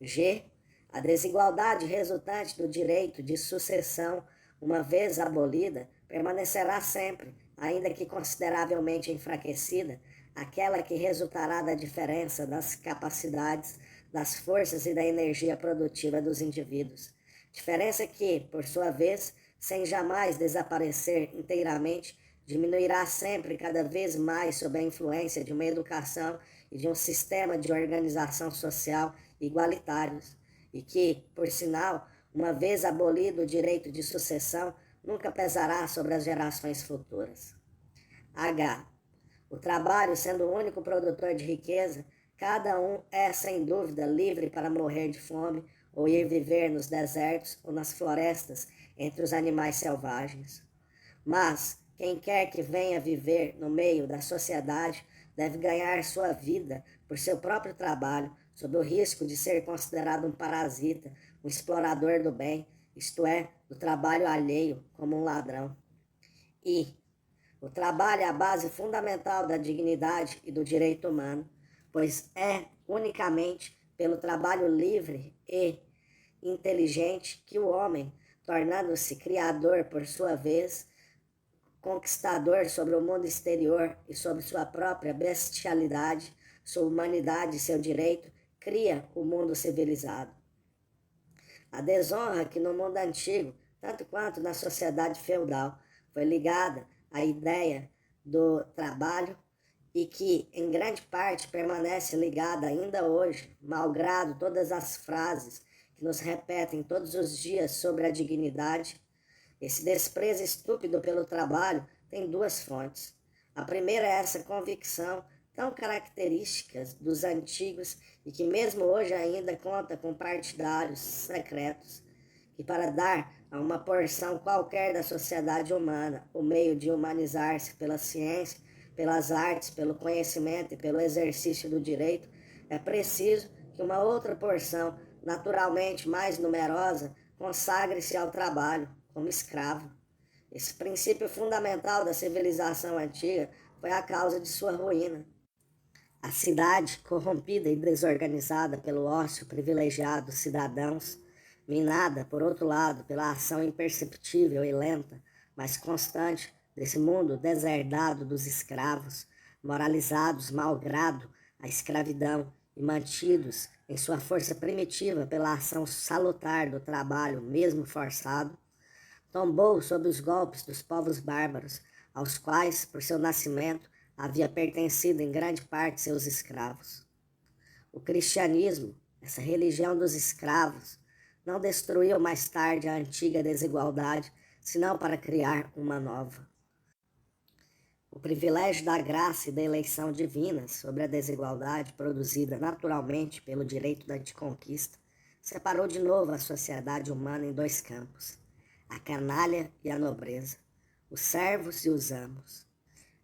G. A desigualdade resultante do direito de sucessão, uma vez abolida, permanecerá sempre, ainda que consideravelmente enfraquecida, aquela que resultará da diferença das capacidades, das forças e da energia produtiva dos indivíduos. Diferença que, por sua vez, sem jamais desaparecer inteiramente, diminuirá sempre cada vez mais sob a influência de uma educação e de um sistema de organização social igualitários, e que, por sinal, uma vez abolido o direito de sucessão, nunca pesará sobre as gerações futuras. H. O trabalho sendo o único produtor de riqueza, cada um é, sem dúvida, livre para morrer de fome ou ir viver nos desertos ou nas florestas entre os animais selvagens. Mas quem quer que venha viver no meio da sociedade deve ganhar sua vida por seu próprio trabalho, sob o risco de ser considerado um parasita, um explorador do bem, isto é, do trabalho alheio, como um ladrão. E O trabalho é a base fundamental da dignidade e do direito humano, pois é unicamente pelo trabalho livre e inteligente que o homem, tornando-se criador por sua vez, conquistador sobre o mundo exterior e sobre sua própria bestialidade, sua humanidade e seu direito, cria o mundo civilizado. A desonra que no mundo antigo, tanto quanto na sociedade feudal, foi ligada à ideia do trabalho e que, em grande parte, permanece ligada ainda hoje, malgrado todas as frases que nos repetem todos os dias sobre a dignidade. Esse desprezo estúpido pelo trabalho tem duas fontes. A primeira é essa convicção tão característica dos antigos e que mesmo hoje ainda conta com partidários secretos, que para dar a uma porção qualquer da sociedade humana o meio de humanizar-se pela ciência, pelas artes, pelo conhecimento e pelo exercício do direito, é preciso que uma outra porção, naturalmente mais numerosa, consagre-se ao trabalho como escravo. Esse princípio fundamental da civilização antiga foi a causa de sua ruína. A cidade, corrompida e desorganizada pelo ócio privilegiado dos cidadãos, minada, por outro lado, pela ação imperceptível e lenta, mas constante, desse mundo deserdado dos escravos, moralizados malgrado a escravidão e mantidos em sua força primitiva pela ação salutar do trabalho, mesmo forçado, tombou sob os golpes dos povos bárbaros, aos quais, por seu nascimento, havia pertencido em grande parte seus escravos. O cristianismo, essa religião dos escravos, não destruiu mais tarde a antiga desigualdade, senão para criar uma nova. O privilégio da graça e da eleição divina sobre a desigualdade produzida naturalmente pelo direito da conquista separou de novo a sociedade humana em dois campos, a canalha e a nobreza, os servos e os amos,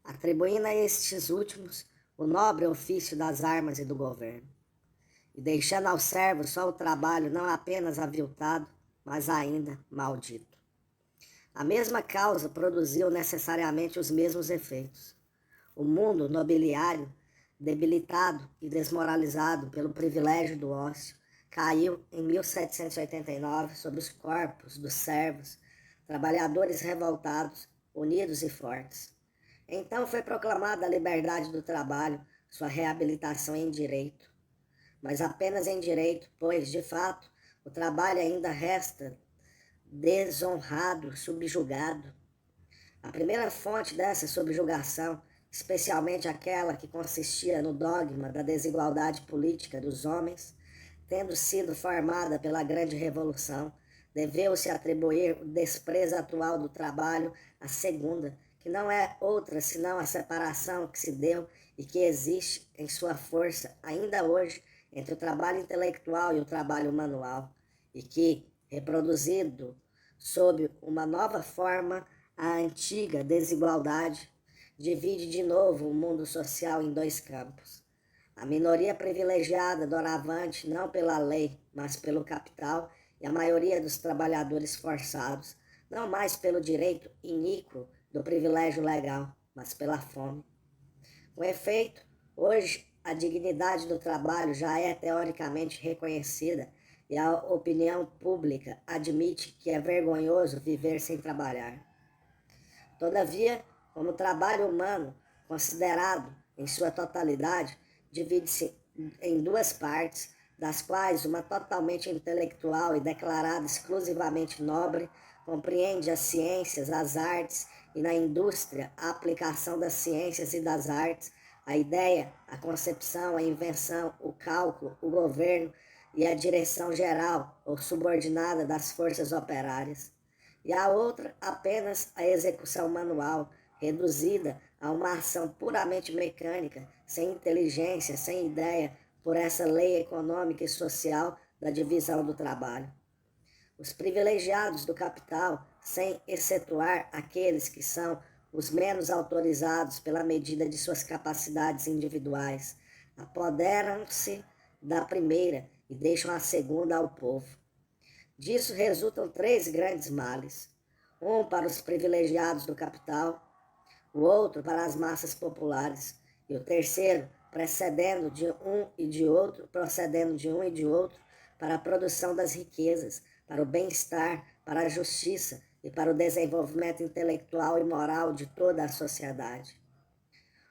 atribuindo a estes últimos o nobre ofício das armas e do governo, e deixando aos servos só o trabalho não apenas aviltado, mas ainda maldito. A mesma causa produziu necessariamente os mesmos efeitos. O mundo nobiliário, debilitado e desmoralizado pelo privilégio do ócio, caiu em 1789 sobre os corpos dos servos, trabalhadores revoltados, unidos e fortes. Então foi proclamada a liberdade do trabalho, sua reabilitação em direito. Mas apenas em direito, pois, de fato, o trabalho ainda resta desonrado, subjugado. A primeira fonte dessa subjugação, especialmente aquela que consistia no dogma da desigualdade política dos homens, tendo sido formada pela Grande Revolução, deveu-se atribuir o desprezo atual do trabalho à segunda, que não é outra senão a separação que se deu e que existe em sua força ainda hoje entre o trabalho intelectual e o trabalho manual, e que, reproduzido sob uma nova forma, a antiga desigualdade divide de novo o mundo social em dois campos. A minoria privilegiada doravante não pela lei, mas pelo capital, e a maioria dos trabalhadores forçados, não mais pelo direito iníquo do privilégio legal, mas pela fome. Com efeito, hoje a dignidade do trabalho já é teoricamente reconhecida e a opinião pública admite que é vergonhoso viver sem trabalhar. Todavia, como o trabalho humano, considerado em sua totalidade, divide-se em duas partes, das quais uma totalmente intelectual e declarada exclusivamente nobre, compreende as ciências, as artes e na indústria a aplicação das ciências e das artes, a ideia, a concepção, a invenção, o cálculo, o governo e a direção geral ou subordinada das forças operárias. E a outra apenas a execução manual, reduzida a uma ação puramente mecânica, sem inteligência, sem ideia, por essa lei econômica e social da divisão do trabalho. Os privilegiados do capital, sem excetuar aqueles que são os menos autorizados pela medida de suas capacidades individuais, apoderam-se da primeira e deixam a segunda ao povo. Disso resultam três grandes males: um para os privilegiados do capital, o outro para as massas populares, e o terceiro procedendo de um e de outro, para a produção das riquezas, para o bem-estar, para a justiça e para o desenvolvimento intelectual e moral de toda a sociedade.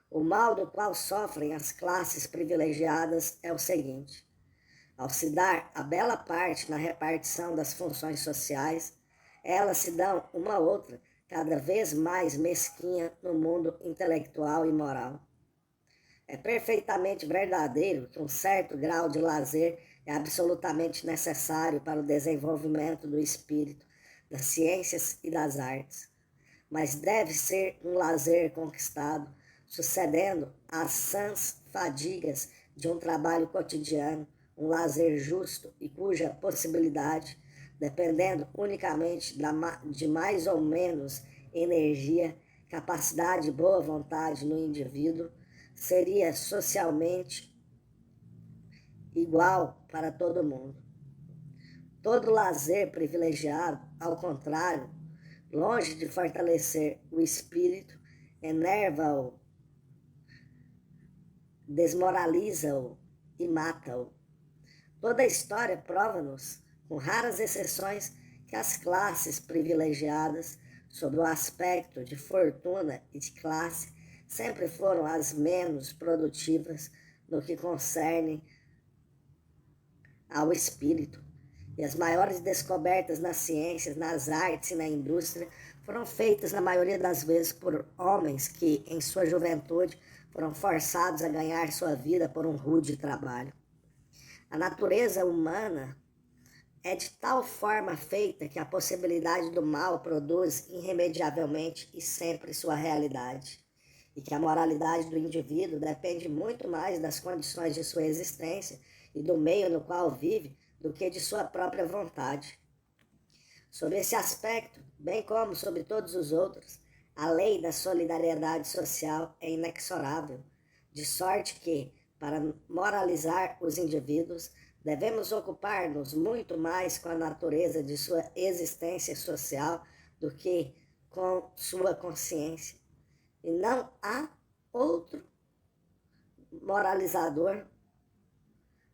O mal do qual sofrem as classes privilegiadas é o seguinte: ao se dar a bela parte na repartição das funções sociais, elas se dão uma a outra cada vez mais mesquinha no mundo intelectual e moral. É perfeitamente verdadeiro que um certo grau de lazer é absolutamente necessário para o desenvolvimento do espírito, das ciências e das artes, mas deve ser um lazer conquistado, sucedendo às sãs fadigas de um trabalho cotidiano, um lazer justo e cuja possibilidade, dependendo unicamente de mais ou menos energia, capacidade e boa vontade no indivíduo, seria socialmente igual para todo mundo. Todo lazer privilegiado, ao contrário, longe de fortalecer o espírito, enerva-o, desmoraliza-o e mata-o. Toda a história prova-nos, com raras exceções, que as classes privilegiadas, sob o aspecto de fortuna e de classe, sempre foram as menos produtivas no que concerne ao espírito. E as maiores descobertas nas ciências, nas artes e na indústria foram feitas, na maioria das vezes, por homens que, em sua juventude, foram forçados a ganhar sua vida por um rude trabalho. A natureza humana é de tal forma feita que a possibilidade do mal produz irremediavelmente e sempre sua realidade, e que a moralidade do indivíduo depende muito mais das condições de sua existência e do meio no qual vive do que de sua própria vontade. Sob esse aspecto, bem como sobre todos os outros, a lei da solidariedade social é inexorável, de sorte que, para moralizar os indivíduos, devemos ocupar-nos muito mais com a natureza de sua existência social do que com sua consciência. E não há outro moralizador,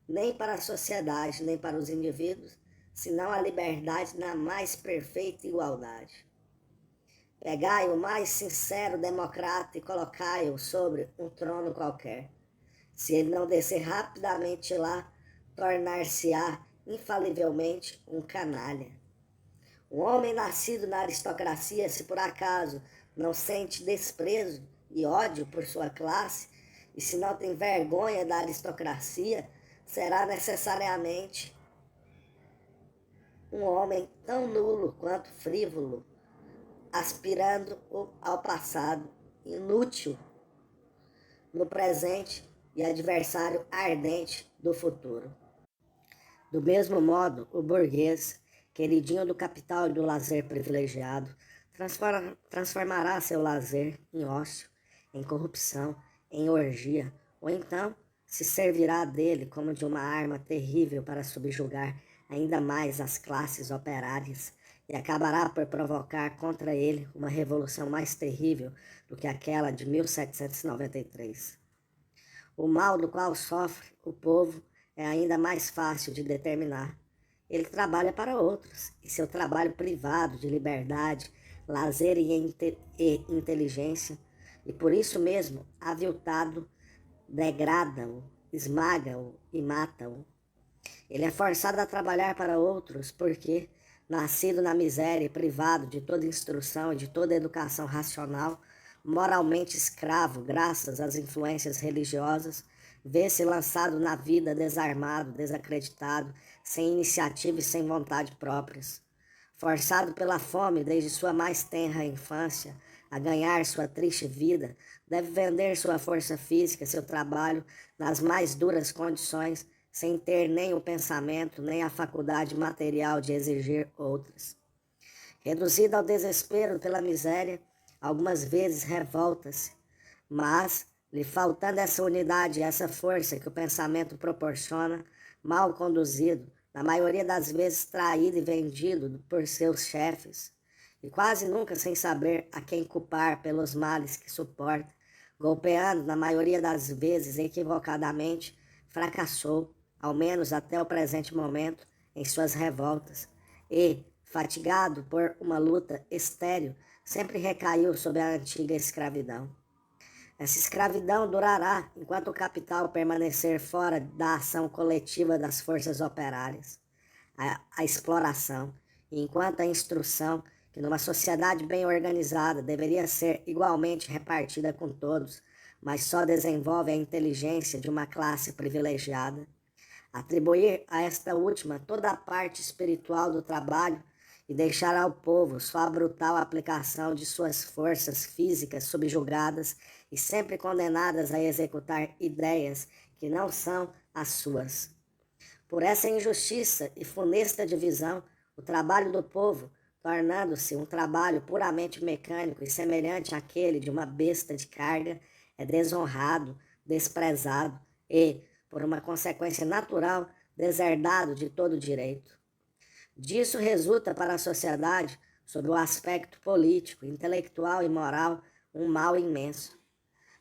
nem para a sociedade, nem para os indivíduos, senão a liberdade na mais perfeita igualdade. Pegai o mais sincero democrata e colocai-o sobre um trono qualquer. Se ele não descer rapidamente lá, tornar-se-á infalivelmente um canalha. Um homem nascido na aristocracia, se por acaso não sente desprezo e ódio por sua classe, e se não tem vergonha da aristocracia, será necessariamente um homem tão nulo quanto frívolo, aspirando ao passado, inútil no presente e adversário ardente do futuro. Do mesmo modo, o burguês, queridinho do capital e do lazer privilegiado, transformará seu lazer em ócio, em corrupção, em orgia, ou então se servirá dele como de uma arma terrível para subjugar ainda mais as classes operárias e acabará por provocar contra ele uma revolução mais terrível do que aquela de 1793. O mal do qual sofre o povo é ainda mais fácil de determinar. Ele trabalha para outros, e seu trabalho privado de liberdade, lazer e inteligência, e por isso mesmo, aviltado, degrada-o, esmaga-o e mata-o. Ele é forçado a trabalhar para outros porque, nascido na miséria e privado de toda instrução e de toda educação racional, moralmente escravo graças às influências religiosas, vê-se lançado na vida desarmado, desacreditado, sem iniciativa e sem vontade próprias. Forçado pela fome desde sua mais tenra infância a ganhar sua triste vida, deve vender sua força física, seu trabalho, nas mais duras condições, sem ter nem o pensamento, nem a faculdade material de exigir outras. Reduzido ao desespero pela miséria, algumas vezes revolta-se, mas, lhe faltando essa unidade e essa força que o pensamento proporciona, mal conduzido, na maioria das vezes traído e vendido por seus chefes, e quase nunca sem saber a quem culpar pelos males que suporta, golpeando, na maioria das vezes equivocadamente, fracassou, ao menos até o presente momento, em suas revoltas, e, fatigado por uma luta estéril, sempre recaiu sob a antiga escravidão. Essa escravidão durará enquanto o capital permanecer fora da ação coletiva das forças operárias, a exploração, e enquanto a instrução, que numa sociedade bem organizada deveria ser igualmente repartida com todos, mas só desenvolve a inteligência de uma classe privilegiada. Atribuir a esta última toda a parte espiritual do trabalho e deixar ao povo só a brutal aplicação de suas forças físicas subjugadas e sempre condenadas a executar ideias que não são as suas. Por essa injustiça e funesta divisão, o trabalho do povo, tornando-se um trabalho puramente mecânico e semelhante àquele de uma besta de carga, é desonrado, desprezado e, por uma consequência natural, deserdado de todo direito. Disso resulta para a sociedade, sob o aspecto político, intelectual e moral, um mal imenso.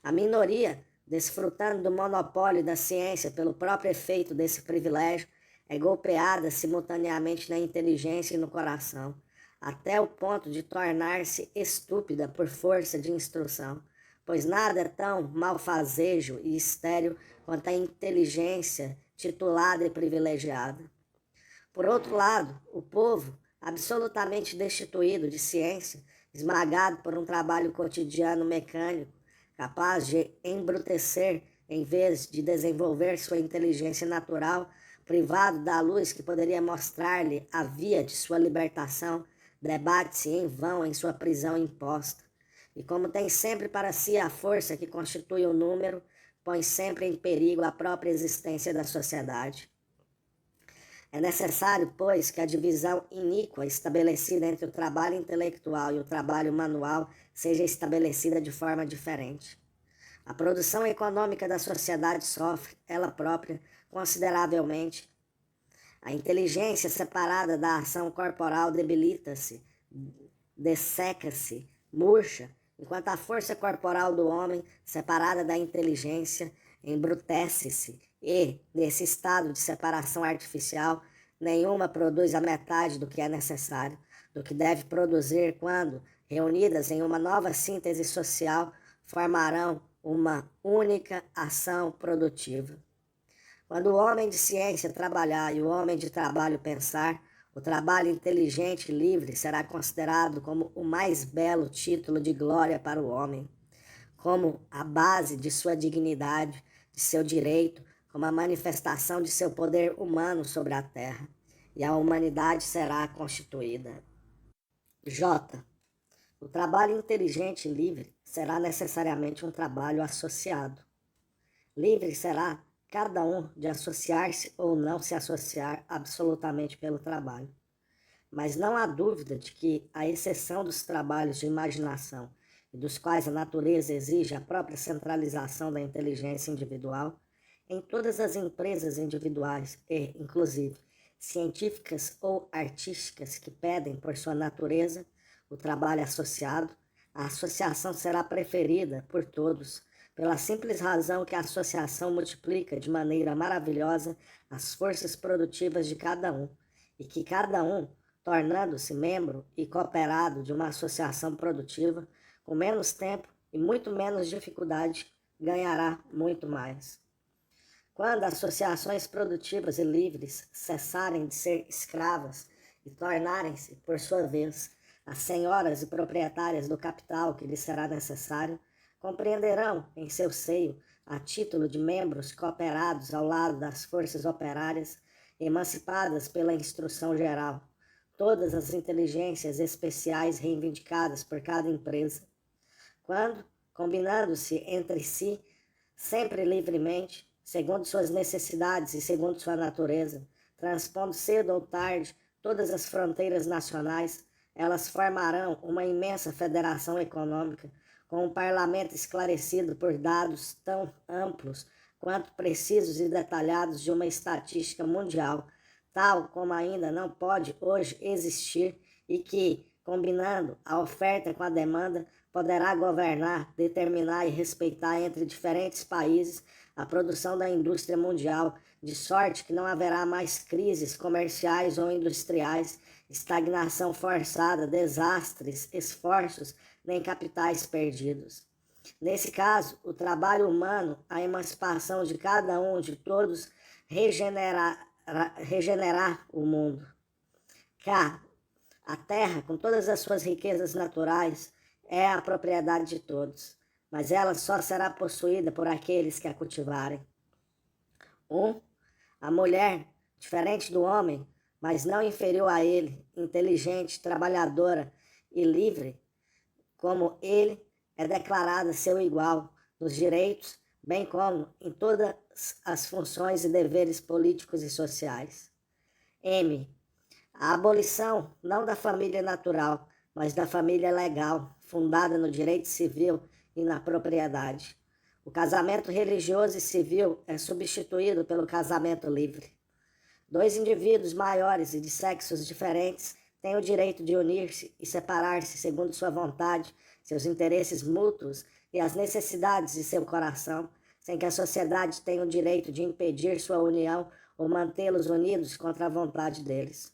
A minoria, desfrutando do monopólio da ciência pelo próprio efeito desse privilégio, é golpeada simultaneamente na inteligência e no coração, até o ponto de tornar-se estúpida por força de instrução, pois nada é tão malfazejo e estéril quanto a inteligência titulada e privilegiada. Por outro lado, o povo, absolutamente destituído de ciência, esmagado por um trabalho cotidiano mecânico, capaz de embrutecer em vez de desenvolver sua inteligência natural, privado da luz que poderia mostrar-lhe a via de sua libertação, debate-se em vão em sua prisão imposta. E como tem sempre para si a força que constitui o número, põe sempre em perigo a própria existência da sociedade. É necessário, pois, que a divisão iníqua estabelecida entre o trabalho intelectual e o trabalho manual seja estabelecida de forma diferente. A produção econômica da sociedade sofre, ela própria, consideravelmente. A inteligência separada da ação corporal debilita-se, desseca-se, murcha, enquanto a força corporal do homem, separada da inteligência, embrutece-se e, nesse estado de separação artificial, nenhuma produz a metade do que é necessário, do que deve produzir quando, reunidas em uma nova síntese social, formarão uma única ação produtiva. Quando o homem de ciência trabalhar e o homem de trabalho pensar, o trabalho inteligente e livre será considerado como o mais belo título de glória para o homem, como a base de sua dignidade, de seu direito, como a manifestação de seu poder humano sobre a terra, e a humanidade será constituída. J. O trabalho inteligente e livre será necessariamente um trabalho associado. Livre será cada um de associar-se ou não se associar absolutamente pelo trabalho. Mas não há dúvida de que, à exceção dos trabalhos de imaginação, e dos quais a natureza exige a própria centralização da inteligência individual, em todas as empresas individuais e, inclusive, científicas ou artísticas que pedem, por sua natureza, o trabalho associado, a associação será preferida por todos, pela simples razão que a associação multiplica de maneira maravilhosa as forças produtivas de cada um, e que cada um, tornando-se membro e cooperado de uma associação produtiva, com menos tempo e muito menos dificuldade, ganhará muito mais. Quando associações produtivas e livres cessarem de ser escravas e tornarem-se, por sua vez, as senhoras e proprietárias do capital que lhes será necessário, compreenderão em seu seio, a título de membros cooperados ao lado das forças operárias, emancipadas pela instrução geral, todas as inteligências especiais reivindicadas por cada empresa. Quando, combinando-se entre si, sempre livremente, segundo suas necessidades e segundo sua natureza, transpondo cedo ou tarde todas as fronteiras nacionais, elas formarão uma imensa federação econômica, com um parlamento esclarecido por dados tão amplos quanto precisos e detalhados de uma estatística mundial, tal como ainda não pode hoje existir e que, combinando a oferta com a demanda, poderá governar, determinar e respeitar entre diferentes países a produção da indústria mundial, de sorte que não haverá mais crises comerciais ou industriais, estagnação forçada, desastres, esforços, nem capitais perdidos. Nesse caso, o trabalho humano, a emancipação de cada um, de todos, regenerar o mundo. K. A terra, com todas as suas riquezas naturais, é a propriedade de todos, mas ela só será possuída por aqueles que a cultivarem. 1. A mulher, diferente do homem, mas não inferior a ele, inteligente, trabalhadora e livre, como ele, é declarada seu igual nos direitos, bem como em todas as funções e deveres políticos e sociais. M. A abolição não da família natural, mas da família legal, fundada no direito civil e na propriedade. O casamento religioso e civil é substituído pelo casamento livre. Dois indivíduos maiores e de sexos diferentes têm o direito de unir-se e separar-se segundo sua vontade, seus interesses mútuos e as necessidades de seu coração, sem que a sociedade tenha o direito de impedir sua união ou mantê-los unidos contra a vontade deles.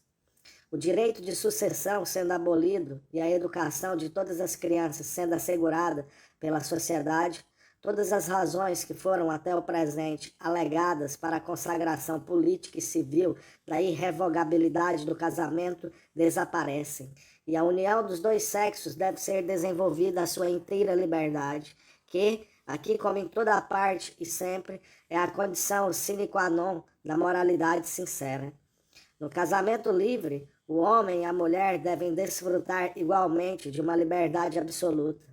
O direito de sucessão sendo abolido e a educação de todas as crianças sendo assegurada pela sociedade, todas as razões que foram até o presente alegadas para a consagração política e civil da irrevogabilidade do casamento desaparecem, e a união dos dois sexos deve ser desenvolvida à sua inteira liberdade, que, aqui como em toda parte e sempre, é a condição sine qua non da moralidade sincera. No casamento livre, o homem e a mulher devem desfrutar igualmente de uma liberdade absoluta.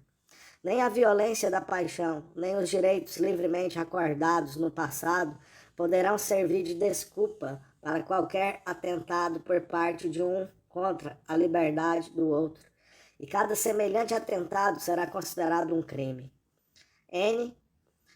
Nem a violência da paixão, nem os direitos livremente acordados no passado poderão servir de desculpa para qualquer atentado por parte de um contra a liberdade do outro, e cada semelhante atentado será considerado um crime. N.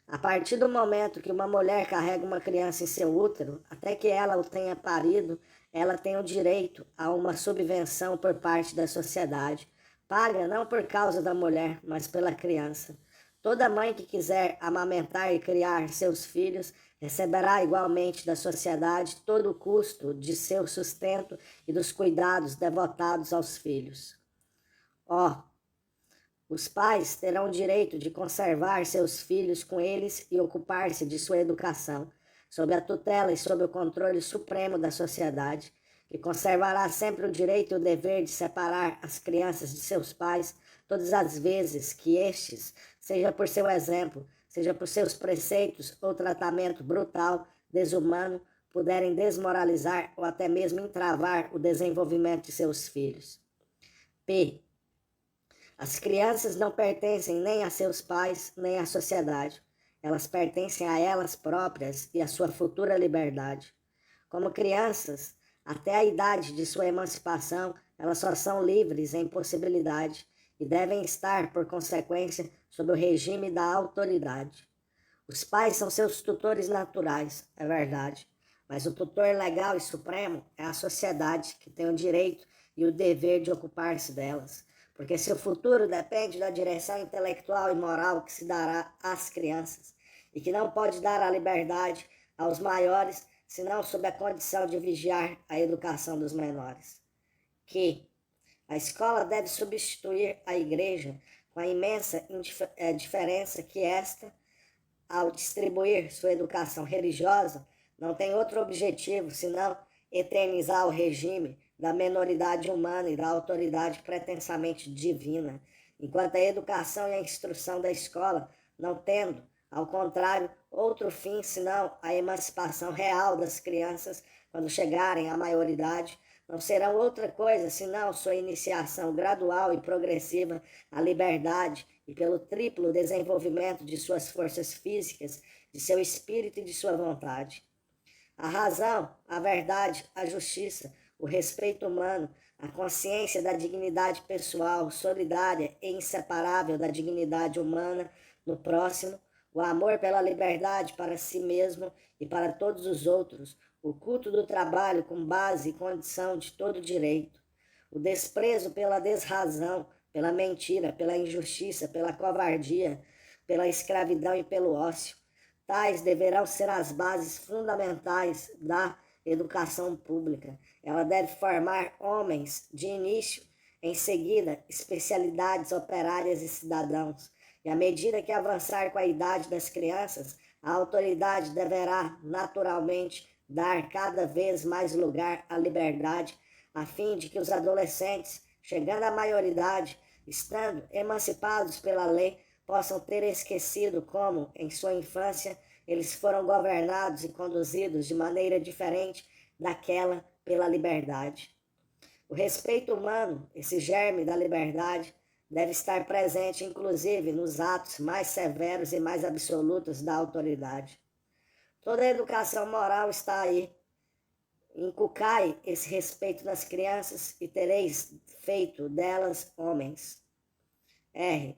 A partir do momento que uma mulher carrega uma criança em seu útero, até que ela o tenha parido, ela tem o direito a uma subvenção por parte da sociedade, paga não por causa da mulher, mas pela criança. Toda mãe que quiser amamentar e criar seus filhos receberá igualmente da sociedade todo o custo de seu sustento e dos cuidados devotados aos filhos. Ó, os pais terão o direito de conservar seus filhos com eles e ocupar-se de sua educação, sob a tutela e sob o controle supremo da sociedade, que conservará sempre o direito e o dever de separar as crianças de seus pais todas as vezes que estes, seja por seu exemplo, seja por seus preceitos ou tratamento brutal, desumano, puderem desmoralizar ou até mesmo entravar o desenvolvimento de seus filhos. P. As crianças não pertencem nem a seus pais, nem à sociedade. Elas pertencem a elas próprias e à sua futura liberdade. Como crianças, até a idade de sua emancipação, elas só são livres em possibilidade e devem estar, por consequência, sob o regime da autoridade. Os pais são seus tutores naturais, é verdade, mas o tutor legal e supremo é a sociedade, que tem o direito e o dever de ocupar-se delas, porque seu futuro depende da direção intelectual e moral que se dará às crianças, e que não pode dar a liberdade aos maiores, senão sob a condição de vigiar a educação dos menores. Que a escola deve substituir a igreja, com a imensa diferença que esta, ao distribuir sua educação religiosa, não tem outro objetivo senão eternizar o regime da menoridade humana e da autoridade pretensamente divina, enquanto a educação e a instrução da escola, não tendo, ao contrário, outro fim senão a emancipação real das crianças quando chegarem à maioridade, não serão outra coisa senão sua iniciação gradual e progressiva à liberdade e pelo triplo desenvolvimento de suas forças físicas, de seu espírito e de sua vontade. A razão, a verdade, a justiça, o respeito humano, a consciência da dignidade pessoal, solidária e inseparável da dignidade humana no próximo, o amor pela liberdade para si mesmo e para todos os outros, o culto do trabalho com base e condição de todo direito, o desprezo pela desrazão, pela mentira, pela injustiça, pela covardia, pela escravidão e pelo ócio. Tais deverão ser as bases fundamentais da educação pública. Ela deve formar homens de início, em seguida, especialidades operárias e cidadãos. E à medida que avançar com a idade das crianças, a autoridade deverá, naturalmente, dar cada vez mais lugar à liberdade, a fim de que os adolescentes, chegando à maioridade, estando emancipados pela lei, possam ter esquecido como, em sua infância, eles foram governados e conduzidos de maneira diferente daquela pela liberdade. O respeito humano, esse germe da liberdade, deve estar presente, inclusive, nos atos mais severos e mais absolutos da autoridade. Toda a educação moral está aí. Inculcai esse respeito nas crianças e tereis feito delas homens. R.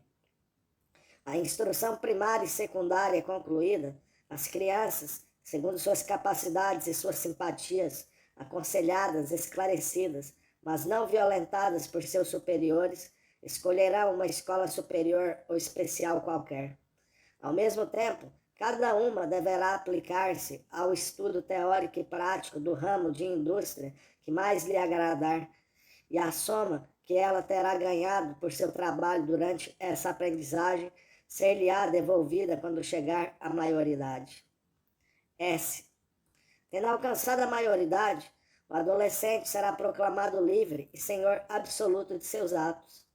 A instrução primária e secundária concluída, as crianças, segundo suas capacidades e suas simpatias, aconselhadas, esclarecidas, mas não violentadas por seus superiores, escolherão uma escola superior ou especial qualquer. Ao mesmo tempo, cada uma deverá aplicar-se ao estudo teórico e prático do ramo de indústria que mais lhe agradar, e a soma que ela terá ganhado por seu trabalho durante essa aprendizagem ser-lhe-á devolvida quando chegar à maioridade. S. Tendo alcançado a maioridade, o adolescente será proclamado livre e senhor absoluto de seus atos.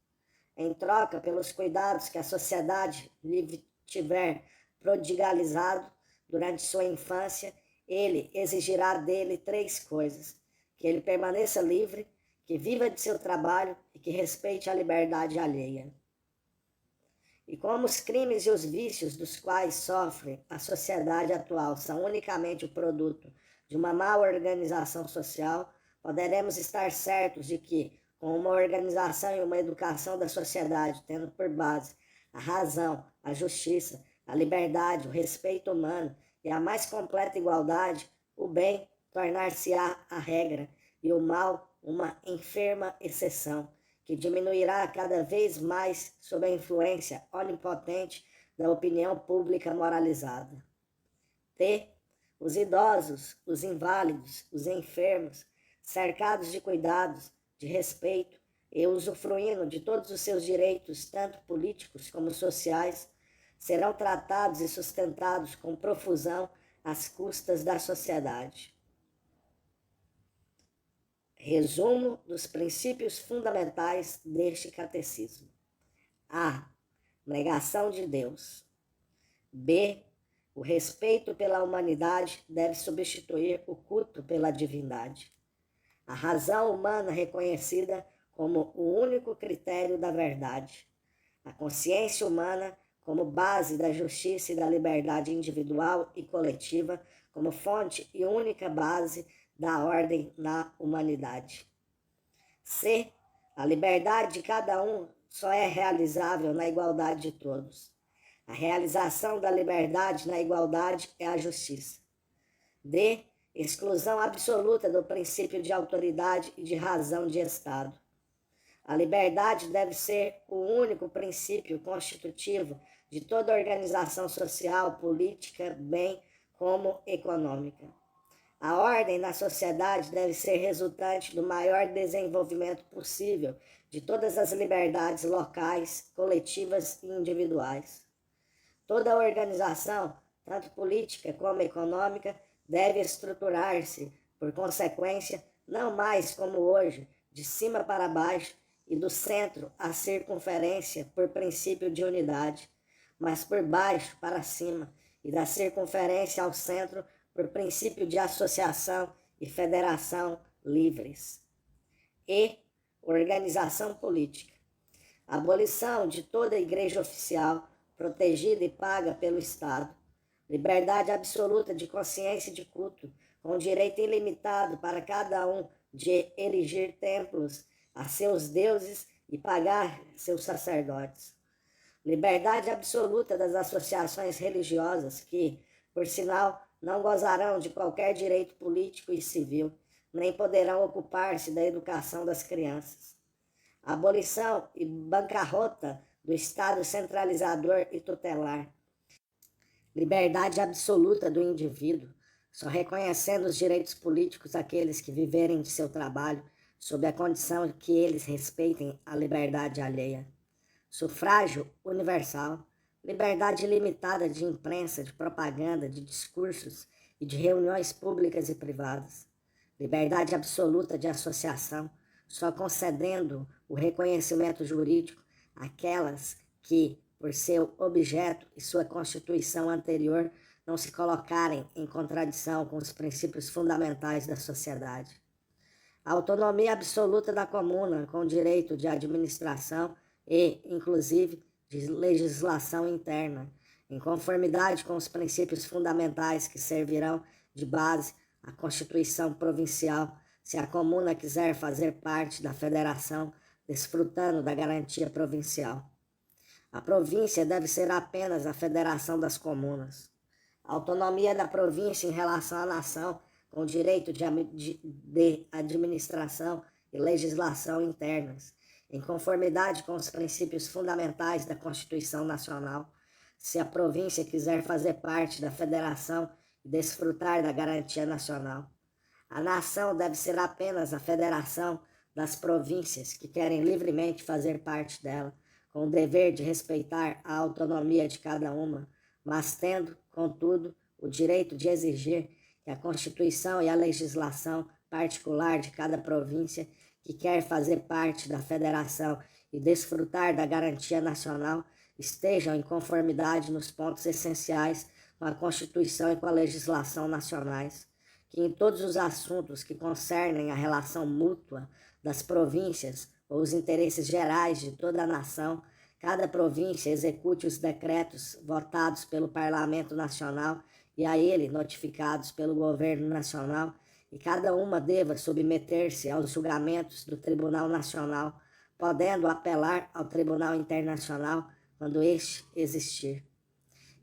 Em troca pelos cuidados que a sociedade lhe tiver prodigalizado durante sua infância, ele exigirá dele 3 coisas: que ele permaneça livre, que viva de seu trabalho e que respeite a liberdade alheia. E como os crimes e os vícios dos quais sofre a sociedade atual são unicamente o produto de uma má organização social, poderemos estar certos de que, com uma organização e uma educação da sociedade tendo por base a razão, a justiça, a liberdade, o respeito humano e a mais completa igualdade, o bem tornar-se-á a regra e o mal uma enferma exceção, que diminuirá cada vez mais sob a influência onipotente da opinião pública moralizada. T. Os idosos, os inválidos, os enfermos, cercados de cuidados, de respeito e usufruindo de todos os seus direitos, tanto políticos como sociais, serão tratados e sustentados com profusão às custas da sociedade. Resumo dos princípios fundamentais deste catecismo. A. Negação de Deus. B. O respeito pela humanidade deve substituir o culto pela divindade. A razão humana reconhecida como o único critério da verdade. A consciência humana como base da justiça e da liberdade individual e coletiva, como fonte e única base da ordem na humanidade. C. A liberdade de cada um só é realizável na igualdade de todos. A realização da liberdade na igualdade é a justiça. D. Exclusão absoluta do princípio de autoridade e de razão de Estado. A liberdade deve ser o único princípio constitutivo de toda organização social, política, bem como econômica. A ordem na sociedade deve ser resultante do maior desenvolvimento possível de todas as liberdades locais, coletivas e individuais. Toda organização, tanto política como econômica, deve estruturar-se, por consequência, não mais como hoje, de cima para baixo e do centro à circunferência por princípio de unidade, mas por baixo para cima e da circunferência ao centro por princípio de associação e federação livres. E organização política. Abolição de toda a igreja oficial, protegida e paga pelo Estado. Liberdade absoluta de consciência e de culto, com direito ilimitado para cada um de erigir templos a seus deuses e pagar seus sacerdotes. Liberdade absoluta das associações religiosas que, por sinal, não gozarão de qualquer direito político e civil, nem poderão ocupar-se da educação das crianças. A abolição e bancarrota do Estado centralizador e tutelar. Liberdade absoluta do indivíduo, só reconhecendo os direitos políticos àqueles que viverem de seu trabalho, sob a condição que eles respeitem a liberdade alheia. Sufrágio universal, liberdade ilimitada de imprensa, de propaganda, de discursos e de reuniões públicas e privadas. Liberdade absoluta de associação, só concedendo o reconhecimento jurídico àquelas que, por seu objeto e sua constituição anterior, não se colocarem em contradição com os princípios fundamentais da sociedade. A autonomia absoluta da comuna, com direito de administração e, inclusive, de legislação interna, em conformidade com os princípios fundamentais que servirão de base à Constituição Provincial, se a comuna quiser fazer parte da federação, desfrutando da garantia provincial. A província deve ser apenas a federação das comunas. A autonomia da província em relação à nação, com direito de administração e legislação internas, em conformidade com os princípios fundamentais da Constituição Nacional, se a província quiser fazer parte da federação e desfrutar da garantia nacional. A nação deve ser apenas a federação das províncias que querem livremente fazer parte dela, com o dever de respeitar a autonomia de cada uma, mas tendo, contudo, o direito de exigir que a Constituição e a legislação particular de cada província que quer fazer parte da federação e desfrutar da garantia nacional estejam em conformidade nos pontos essenciais com a Constituição e com a legislação nacionais, que em todos os assuntos que concernem a relação mútua das províncias ou os interesses gerais de toda a nação, cada província execute os decretos votados pelo Parlamento Nacional e a ele notificados pelo Governo Nacional, e cada uma deva submeter-se aos julgamentos do Tribunal Nacional, podendo apelar ao Tribunal Internacional quando este existir.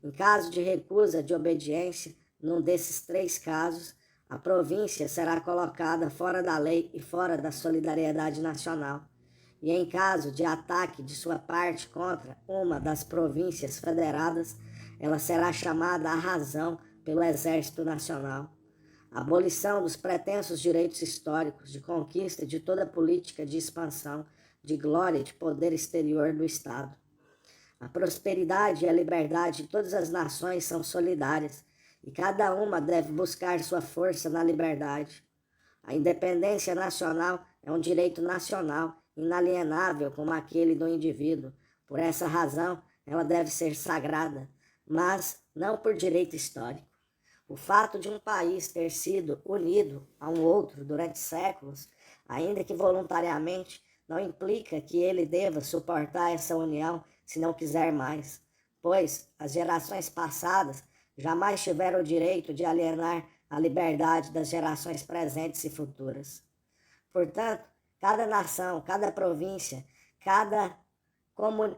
Em caso de recusa de obediência, num desses 3 casos, a província será colocada fora da lei e fora da solidariedade nacional. E em caso de ataque de sua parte contra uma das províncias federadas, ela será chamada à razão pelo Exército Nacional. A abolição dos pretensos direitos históricos de conquista de toda política de expansão, de glória e de poder exterior do Estado. A prosperidade e a liberdade de todas as nações são solidárias, e cada uma deve buscar sua força na liberdade. A independência nacional é um direito nacional, inalienável como aquele do indivíduo. Por essa razão, ela deve ser sagrada, mas não por direito histórico. O fato de um país ter sido unido a um outro durante séculos, ainda que voluntariamente, não implica que ele deva suportar essa união se não quiser mais, pois as gerações passadas jamais tiveram o direito de alienar a liberdade das gerações presentes e futuras. Portanto, cada nação, cada província, cada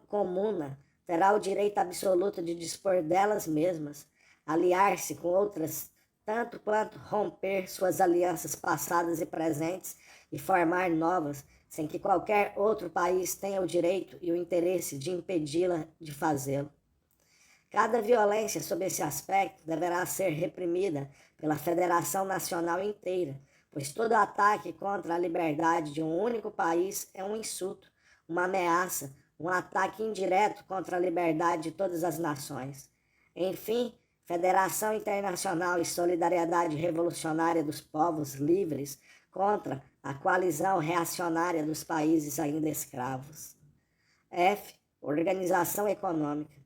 comuna terá o direito absoluto de dispor delas mesmas, aliar-se com outras, tanto quanto romper suas alianças passadas e presentes e formar novas, sem que qualquer outro país tenha o direito e o interesse de impedi-la de fazê-lo. Cada violência sob esse aspecto deverá ser reprimida pela Federação Nacional inteira, pois todo ataque contra a liberdade de um único país é um insulto, uma ameaça, um ataque indireto contra a liberdade de todas as nações. Enfim, Federação Internacional e Solidariedade Revolucionária dos Povos Livres contra a coalizão reacionária dos países ainda escravos. F. Organização econômica.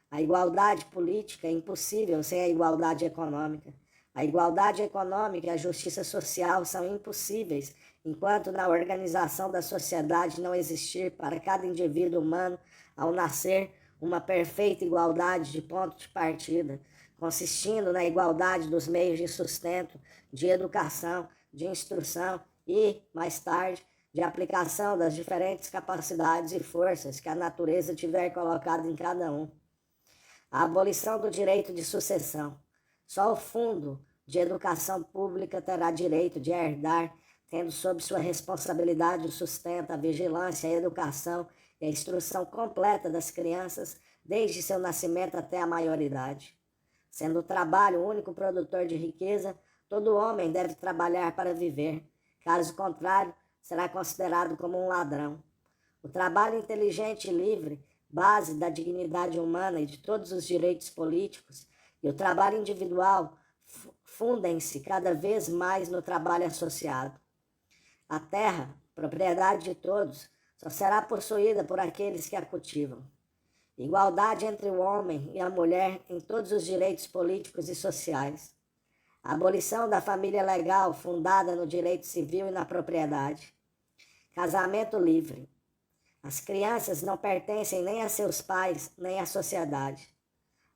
A igualdade política é impossível sem a igualdade econômica. A igualdade econômica e a justiça social são impossíveis enquanto na organização da sociedade não existir para cada indivíduo humano, ao nascer, uma perfeita igualdade de ponto de partida, consistindo na igualdade dos meios de sustento, de educação, de instrução e, mais tarde, de aplicação das diferentes capacidades e forças que a natureza tiver colocado em cada um. A abolição do direito de sucessão. Só o fundo de educação pública terá direito de herdar, tendo sob sua responsabilidade o sustento, a vigilância, a educação e a instrução completa das crianças, desde seu nascimento até a maioridade. Sendo o trabalho o único produtor de riqueza, todo homem deve trabalhar para viver. Caso contrário, será considerado como um ladrão. O trabalho inteligente e livre, base da dignidade humana e de todos os direitos políticos, e o trabalho individual fundem-se cada vez mais no trabalho associado. A terra, propriedade de todos, só será possuída por aqueles que a cultivam. Igualdade entre o homem e a mulher em todos os direitos políticos e sociais. A abolição da família legal fundada no direito civil e na propriedade. Casamento livre. As crianças não pertencem nem a seus pais, nem à sociedade.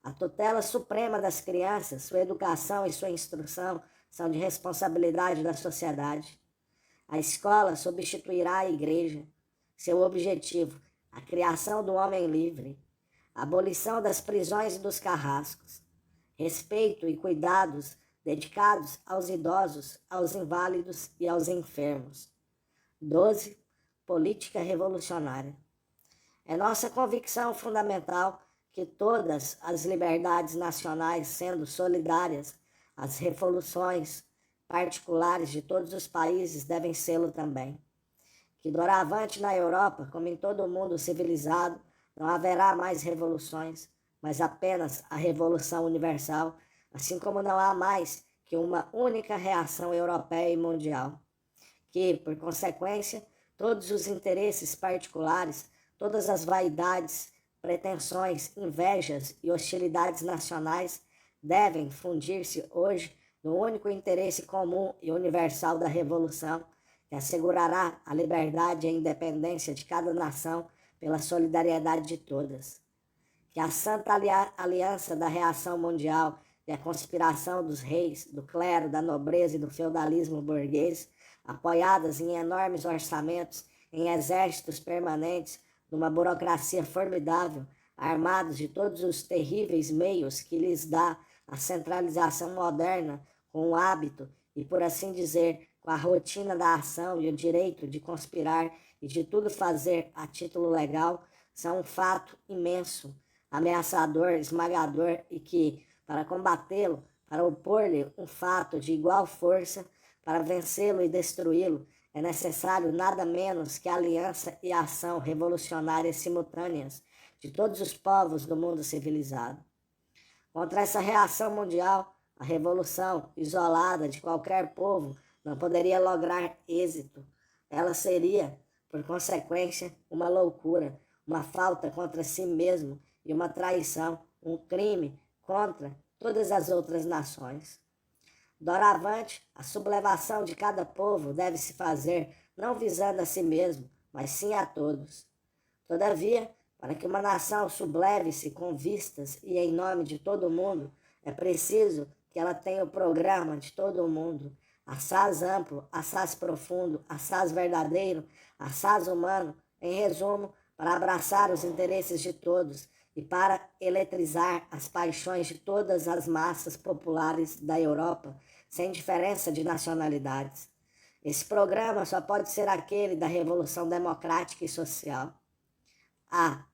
A tutela suprema das crianças, sua educação e sua instrução são de responsabilidade da sociedade. A escola substituirá a igreja. Seu objetivo, a criação do homem livre. A abolição das prisões e dos carrascos. Respeito e cuidados dedicados aos idosos, aos inválidos e aos enfermos. 12. Política revolucionária. É nossa convicção fundamental que todas as liberdades nacionais, sendo solidárias, as revoluções particulares de todos os países devem sê-lo também. Que doravante na Europa, como em todo o mundo civilizado, não haverá mais revoluções, mas apenas a Revolução Universal, assim como não há mais que uma única reação europeia e mundial. Que, por consequência, todos os interesses particulares, todas as vaidades, pretensões, invejas e hostilidades nacionais devem fundir-se hoje no único interesse comum e universal da Revolução, que assegurará a liberdade e a independência de cada nação pela solidariedade de todas. Que a santa aliança da reação mundial e a conspiração dos reis, do clero, da nobreza e do feudalismo burguês, apoiadas em enormes orçamentos, em exércitos permanentes, numa burocracia formidável, armados de todos os terríveis meios que lhes dá a centralização moderna, com o hábito e, por assim dizer, com a rotina da ação e o direito de conspirar e de tudo fazer a título legal, são um fato imenso, ameaçador, esmagador e que, para combatê-lo, para opor-lhe um fato de igual força, para vencê-lo e destruí-lo, é necessário nada menos que a aliança e a ação revolucionárias simultâneas de todos os povos do mundo civilizado. Contra essa reação mundial, a revolução isolada de qualquer povo não poderia lograr êxito. Ela seria, por consequência, uma loucura, uma falta contra si mesmo e uma traição, um crime contra todas as outras nações. Doravante, a sublevação de cada povo deve se fazer não visando a si mesmo, mas sim a todos. Todavia, para que uma nação subleve-se com vistas e em nome de todo o mundo, é preciso que ela tenha o programa de todo o mundo, assaz amplo, assaz profundo, assaz verdadeiro, assaz humano, em resumo, para abraçar os interesses de todos e para eletrizar as paixões de todas as massas populares da Europa, sem diferença de nacionalidades. Esse programa só pode ser aquele da Revolução Democrática e Social. A.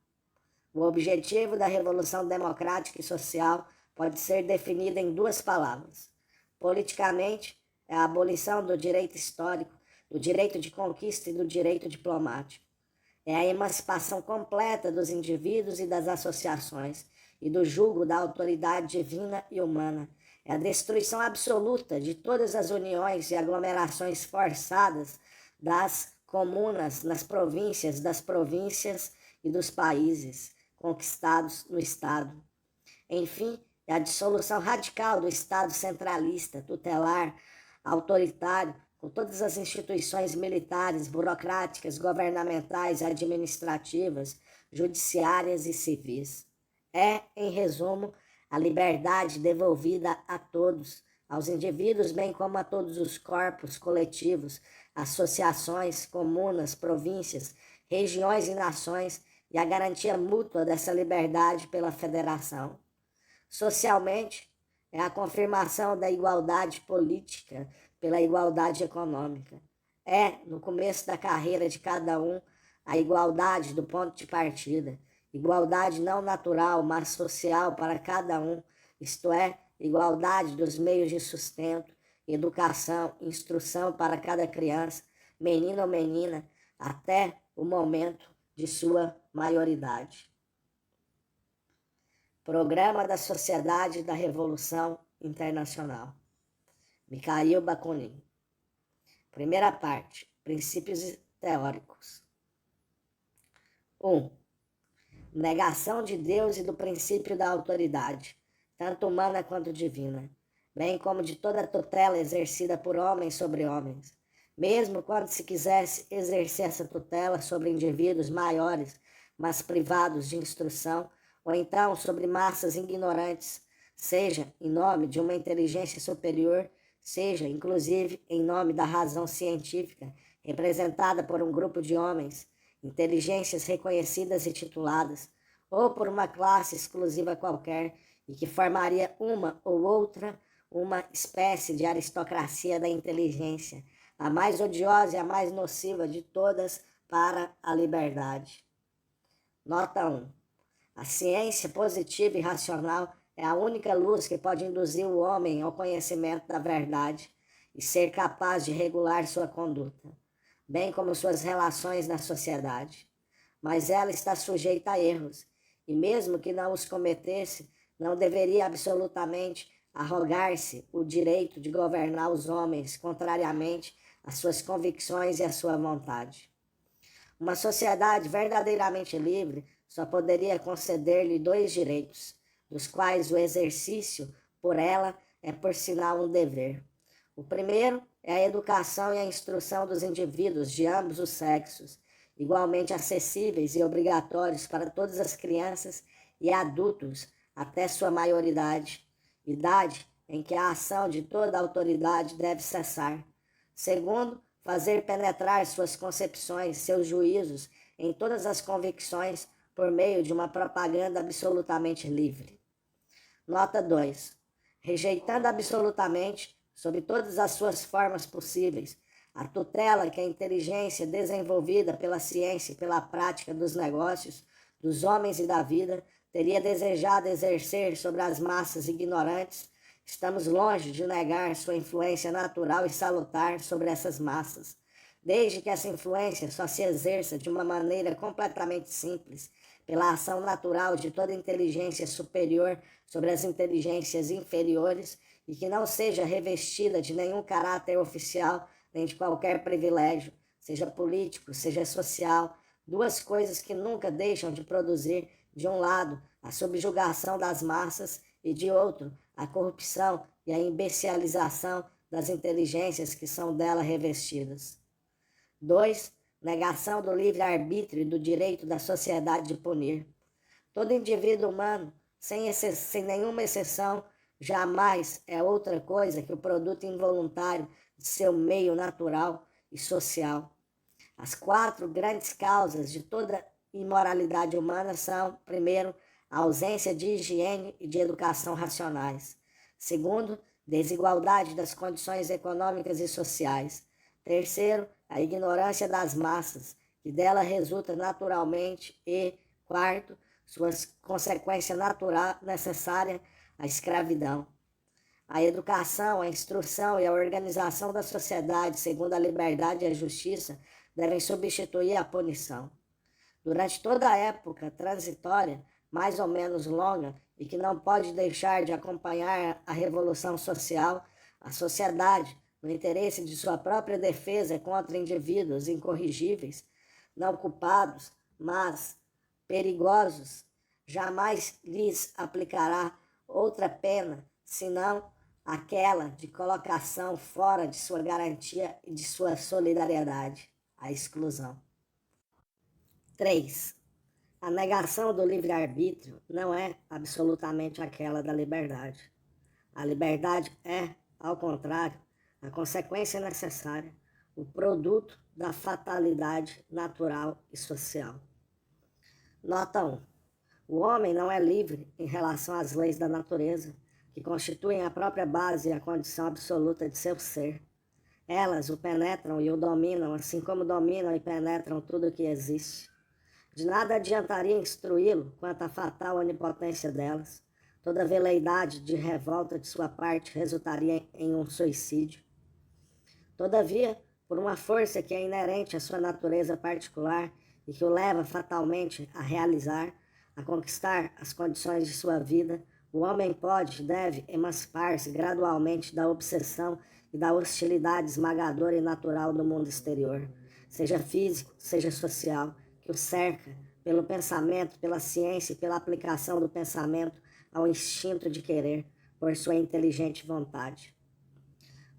O objetivo da Revolução Democrática e Social pode ser definido em duas palavras. Politicamente, é a abolição do direito histórico, do direito de conquista e do direito diplomático. É a emancipação completa dos indivíduos e das associações e do jugo da autoridade divina e humana. É a destruição absoluta de todas as uniões e aglomerações forçadas das comunas nas províncias, das províncias e dos países conquistados no Estado. Enfim, é a dissolução radical do Estado centralista, tutelar, autoritário, com todas as instituições militares, burocráticas, governamentais, administrativas, judiciárias e civis. É, em resumo, a liberdade devolvida a todos, aos indivíduos, bem como a todos os corpos coletivos, associações, comunas, províncias, regiões e nações, e a garantia mútua dessa liberdade pela federação. Socialmente, é a confirmação da igualdade política pela igualdade econômica. É, no começo da carreira de cada um, a igualdade do ponto de partida, igualdade não natural, mas social para cada um, isto é, igualdade dos meios de sustento, educação, instrução para cada criança, menino ou menina, até o momento de sua maioridade. Programa da Sociedade da Revolução Internacional. Mikhail Bakunin. Primeira parte. Princípios teóricos. 1. Negação de Deus e do princípio da autoridade, tanto humana quanto divina, bem como de toda tutela exercida por homens sobre homens, mesmo quando se quisesse exercer essa tutela sobre indivíduos maiores, mas privados de instrução, ou então sobre massas ignorantes, seja em nome de uma inteligência superior, seja, inclusive, em nome da razão científica, representada por um grupo de homens, inteligências reconhecidas e tituladas, ou por uma classe exclusiva qualquer, e que formaria uma ou outra, uma espécie de aristocracia da inteligência, a mais odiosa e a mais nociva de todas para a liberdade. Nota 1. A ciência positiva e racional é a única luz que pode induzir o homem ao conhecimento da verdade e ser capaz de regular sua conduta, bem como suas relações na sociedade. Mas ela está sujeita a erros, e mesmo que não os cometesse, não deveria absolutamente arrogar-se o direito de governar os homens contrariamente às suas convicções e à sua vontade. Uma sociedade verdadeiramente livre só poderia conceder-lhe 2 direitos, dos quais o exercício por ela é por sinal um dever. O primeiro é a educação e a instrução dos indivíduos de ambos os sexos, igualmente acessíveis e obrigatórios para todas as crianças e adultos até sua maioridade, idade em que a ação de toda autoridade deve cessar. Segundo, fazer penetrar suas concepções, seus juízos em todas as convicções por meio de uma propaganda absolutamente livre. Nota 2. Rejeitando absolutamente, sob todas as suas formas possíveis, a tutela que a inteligência desenvolvida pela ciência e pela prática dos negócios, dos homens e da vida, teria desejado exercer sobre as massas ignorantes, estamos longe de negar sua influência natural e salutar sobre essas massas, desde que essa influência só se exerça de uma maneira completamente simples, pela ação natural de toda inteligência superior sobre as inteligências inferiores e que não seja revestida de nenhum caráter oficial nem de qualquer privilégio, seja político, seja social, 2 coisas que nunca deixam de produzir, de um lado, a subjugação das massas e, de outro, a corrupção e a imbecilização das inteligências que são dela revestidas. 2. Negação do livre-arbítrio e do direito da sociedade de punir. Todo indivíduo humano, sem nenhuma exceção, jamais é outra coisa que o produto involuntário de seu meio natural e social. As 4 grandes causas de toda imoralidade humana são, primeiro, a ausência de higiene e de educação racionais. Segundo, desigualdade das condições econômicas e sociais. Terceiro, a ignorância das massas, que dela resulta naturalmente. E, quarto, sua consequência natural necessária, a escravidão. A educação, a instrução e a organização da sociedade segundo a liberdade e a justiça devem substituir a punição. Durante toda a época transitória, mais ou menos longa, e que não pode deixar de acompanhar a revolução social, a sociedade, no interesse de sua própria defesa contra indivíduos incorrigíveis, não culpados, mas perigosos, jamais lhes aplicará outra pena, senão aquela de colocação fora de sua garantia e de sua solidariedade, a exclusão. 3. A negação do livre-arbítrio não é absolutamente aquela da liberdade. A liberdade é, ao contrário, a consequência necessária, o produto da fatalidade natural e social. Nota 1. O homem não é livre em relação às leis da natureza, que constituem a própria base e a condição absoluta de seu ser. Elas o penetram e o dominam, assim como dominam e penetram tudo o que existe. De nada adiantaria instruí-lo quanto à fatal onipotência delas. Toda veleidade de revolta de sua parte resultaria em um suicídio. Todavia, por uma força que é inerente à sua natureza particular e que o leva fatalmente a realizar, a conquistar as condições de sua vida, o homem pode e deve emancipar-se gradualmente da obsessão e da hostilidade esmagadora e natural do mundo exterior, seja físico, seja social, que o cerca pelo pensamento, pela ciência e pela aplicação do pensamento ao instinto de querer, por sua inteligente vontade.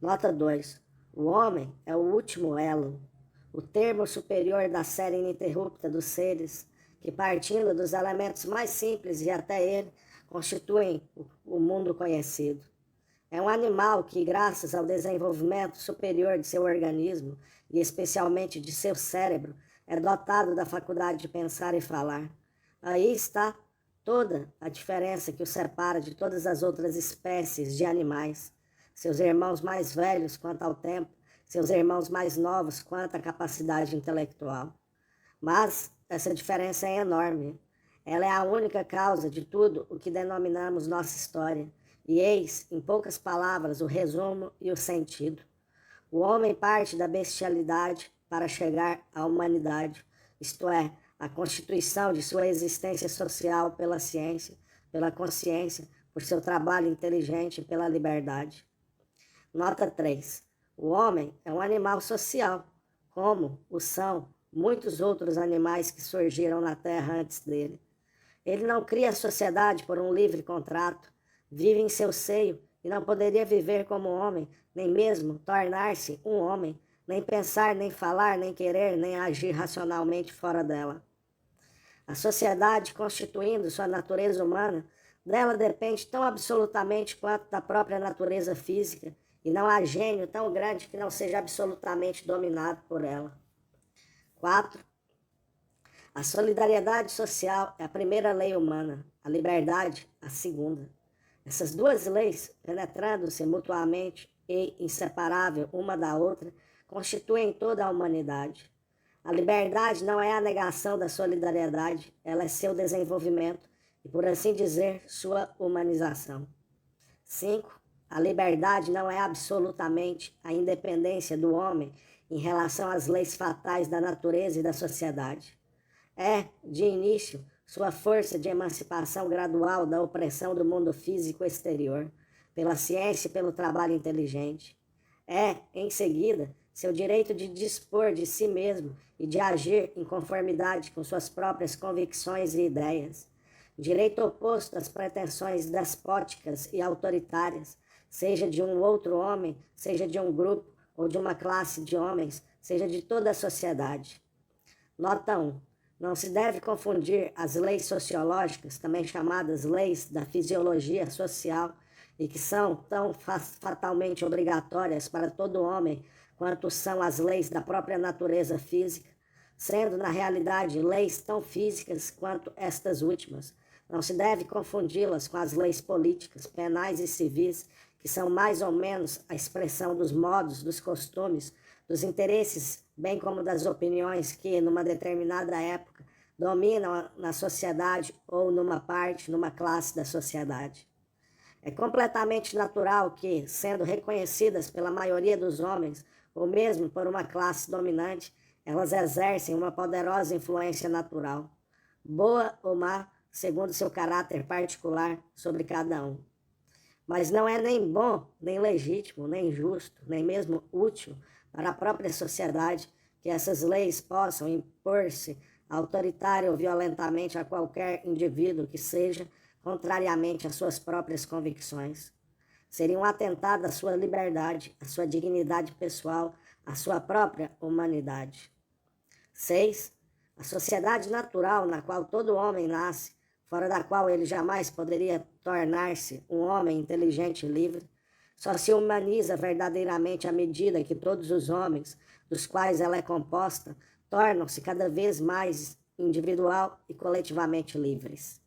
Nota 2. O homem é o último elo, o termo superior da série ininterrupta dos seres, que partindo dos elementos mais simples e até ele, constituem o mundo conhecido. É um animal que, graças ao desenvolvimento superior de seu organismo, e especialmente de seu cérebro, é dotado da faculdade de pensar e falar. Aí está toda a diferença que o separa de todas as outras espécies de animais. Seus irmãos mais velhos quanto ao tempo, seus irmãos mais novos quanto à capacidade intelectual. Mas essa diferença é enorme. Ela é a única causa de tudo o que denominamos nossa história. E eis, em poucas palavras, o resumo e o sentido. O homem parte da bestialidade para chegar à humanidade, isto é, a constituição de sua existência social pela ciência, pela consciência, por seu trabalho inteligente e pela liberdade. Nota 3. O homem é um animal social, como o são muitos outros animais que surgiram na Terra antes dele. Ele não cria a sociedade por um livre contrato, vive em seu seio e não poderia viver como homem, nem mesmo tornar-se um homem, nem pensar, nem falar, nem querer, nem agir racionalmente fora dela. A sociedade, constituindo sua natureza humana, dela depende tão absolutamente quanto da própria natureza física, e não há gênio tão grande que não seja absolutamente dominado por ela. 4. A solidariedade social é a primeira lei humana, a liberdade, a segunda. Essas duas leis, penetrando-se mutuamente e inseparável uma da outra, constituem toda a humanidade. A liberdade não é a negação da solidariedade, ela é seu desenvolvimento e, por assim dizer, sua humanização. 5. A liberdade não é absolutamente a independência do homem em relação às leis fatais da natureza e da sociedade. É, de início, sua força de emancipação gradual da opressão do mundo físico exterior, pela ciência e pelo trabalho inteligente. É, em seguida, seu direito de dispor de si mesmo e de agir em conformidade com suas próprias convicções e ideias. Direito oposto às pretensões despóticas e autoritárias, seja de um outro homem, seja de um grupo ou de uma classe de homens, seja de toda a sociedade. Nota 1. Não se deve confundir as leis sociológicas, também chamadas leis da fisiologia social, e que são tão fatalmente obrigatórias para todo homem quanto são as leis da própria natureza física, sendo na realidade leis tão físicas quanto estas últimas. Não se deve confundi-las com as leis políticas, penais e civis, que são mais ou menos a expressão dos modos, dos costumes, dos interesses, bem como das opiniões que, numa determinada época, dominam na sociedade ou numa parte, numa classe da sociedade. É completamente natural que, sendo reconhecidas pela maioria dos homens, ou mesmo por uma classe dominante, elas exercem uma poderosa influência natural, boa ou má, segundo seu caráter particular sobre cada um. Mas não é nem bom, nem legítimo, nem justo, nem mesmo útil para a própria sociedade que essas leis possam impor-se autoritária ou violentamente a qualquer indivíduo que seja, contrariamente às suas próprias convicções. Seria um atentado à sua liberdade, à sua dignidade pessoal, à sua própria humanidade. 6. A sociedade natural na qual todo homem nasce, fora da qual ele jamais poderia tornar-se um homem inteligente e livre, só se humaniza verdadeiramente à medida que todos os homens, dos quais ela é composta, tornam-se cada vez mais individual e coletivamente livres.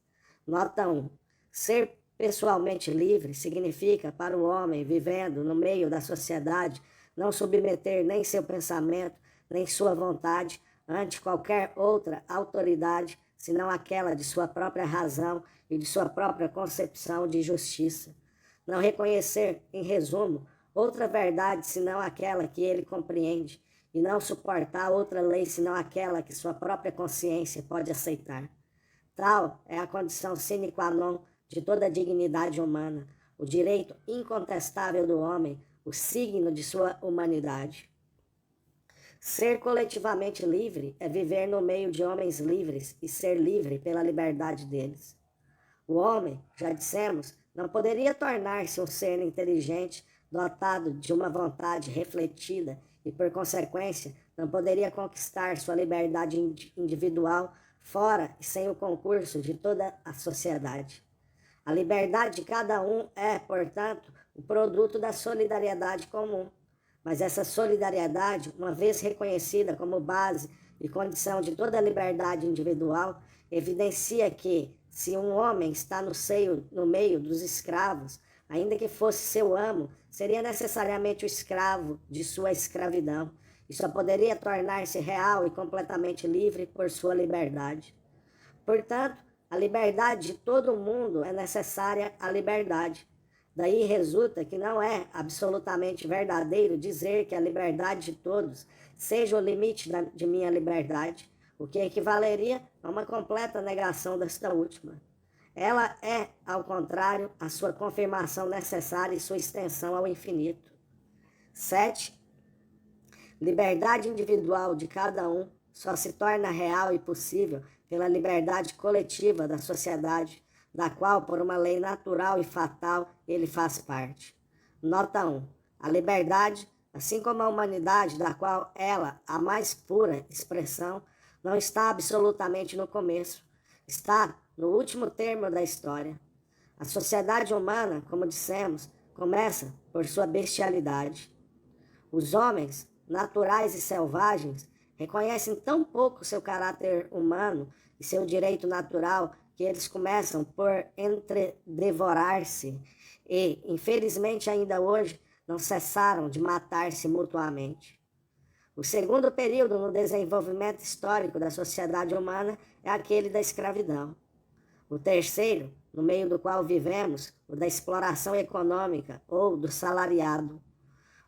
Nota 1. Ser Pessoalmente livre significa, para o homem vivendo no meio da sociedade, não submeter nem seu pensamento, nem sua vontade ante qualquer outra autoridade, senão aquela de sua própria razão e de sua própria concepção de justiça. Não reconhecer, em resumo, outra verdade senão aquela que ele compreende, e não suportar outra lei senão aquela que sua própria consciência pode aceitar. Tal é a condição sine qua non de toda a dignidade humana, o direito incontestável do homem, o signo de sua humanidade. Ser coletivamente livre é viver no meio de homens livres e ser livre pela liberdade deles. O homem, já dissemos, não poderia tornar-se um ser inteligente, dotado de uma vontade refletida e, por consequência, não poderia conquistar sua liberdade individual fora e sem o concurso de toda a sociedade. A liberdade de cada um é, portanto, o produto da solidariedade comum. Mas essa solidariedade, uma vez reconhecida como base e condição de toda a liberdade individual, evidencia que, se um homem está no meio dos escravos, ainda que fosse seu amo, seria necessariamente o escravo de sua escravidão, e só poderia tornar-se real e completamente livre por sua liberdade. Portanto, a liberdade de todo mundo é necessária à liberdade. Daí resulta que não é absolutamente verdadeiro dizer que a liberdade de todos seja o limite de minha liberdade, o que equivaleria a uma completa negação desta última. Ela é, ao contrário, a sua confirmação necessária e sua extensão ao infinito. 7. Liberdade individual de cada um só se torna real e possível pela liberdade coletiva da sociedade, da qual, por uma lei natural e fatal, ele faz parte. Nota 1. A liberdade, assim como a humanidade, da qual ela, a mais pura expressão, não está absolutamente no começo, está no último termo da história. A sociedade humana, como dissemos, começa por sua bestialidade. Os homens, naturais e selvagens, reconhecem tão pouco seu caráter humano e seu direito natural que eles começam por entredevorar-se e, infelizmente ainda hoje, não cessaram de matar-se mutuamente. O segundo período no desenvolvimento histórico da sociedade humana é aquele da escravidão. O terceiro, no meio do qual vivemos, o da exploração econômica ou do salariado.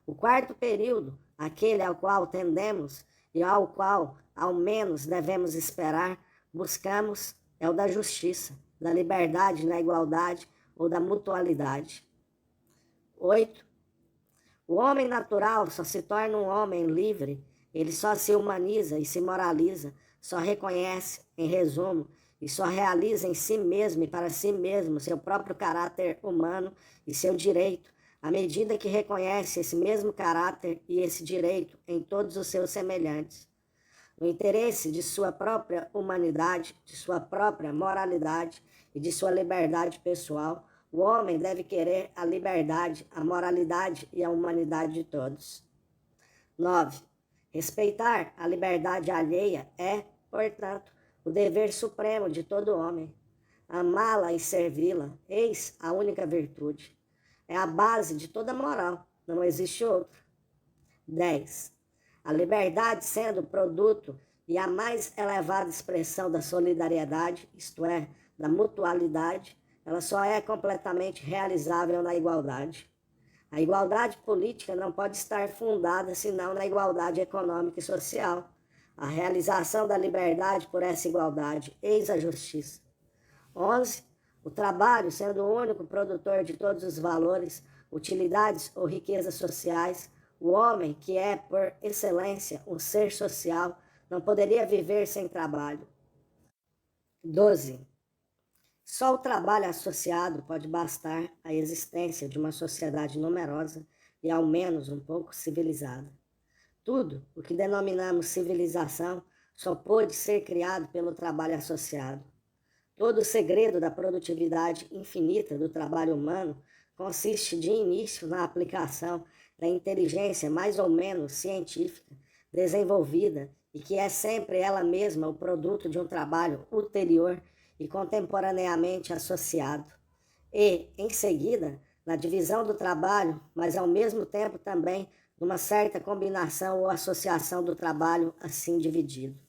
O quarto período, aquele ao qual tendemos e ao qual, ao menos, devemos esperar, buscamos, é o da justiça, da liberdade na igualdade ou da mutualidade. 8. O homem natural só se torna um homem livre, ele só se humaniza e se moraliza, só reconhece, em resumo, e só realiza em si mesmo e para si mesmo seu próprio caráter humano e seu direito, à medida que reconhece esse mesmo caráter e esse direito em todos os seus semelhantes. No interesse de sua própria humanidade, de sua própria moralidade e de sua liberdade pessoal, o homem deve querer a liberdade, a moralidade e a humanidade de todos. 9. Respeitar a liberdade alheia é, portanto, o dever supremo de todo homem. Amá-la e servi-la, eis a única virtude. É a base de toda moral, não existe outra. 10. A liberdade sendo produto e a mais elevada expressão da solidariedade, isto é, da mutualidade, ela só é completamente realizável na igualdade. A igualdade política não pode estar fundada senão na igualdade econômica e social. A realização da liberdade por essa igualdade, eis a justiça. 11. O trabalho, sendo o único produtor de todos os valores, utilidades ou riquezas sociais, o homem, que é, por excelência, um ser social, não poderia viver sem trabalho. 12. Só o trabalho associado pode bastar à existência de uma sociedade numerosa e, ao menos, um pouco civilizada. Tudo o que denominamos civilização só pôde ser criado pelo trabalho associado. Todo o segredo da produtividade infinita do trabalho humano consiste de início na aplicação da inteligência mais ou menos científica, desenvolvida e que é sempre ela mesma o produto de um trabalho ulterior e contemporaneamente associado. e, em seguida, na divisão do trabalho, mas ao mesmo tempo também numa certa combinação ou associação do trabalho assim dividido.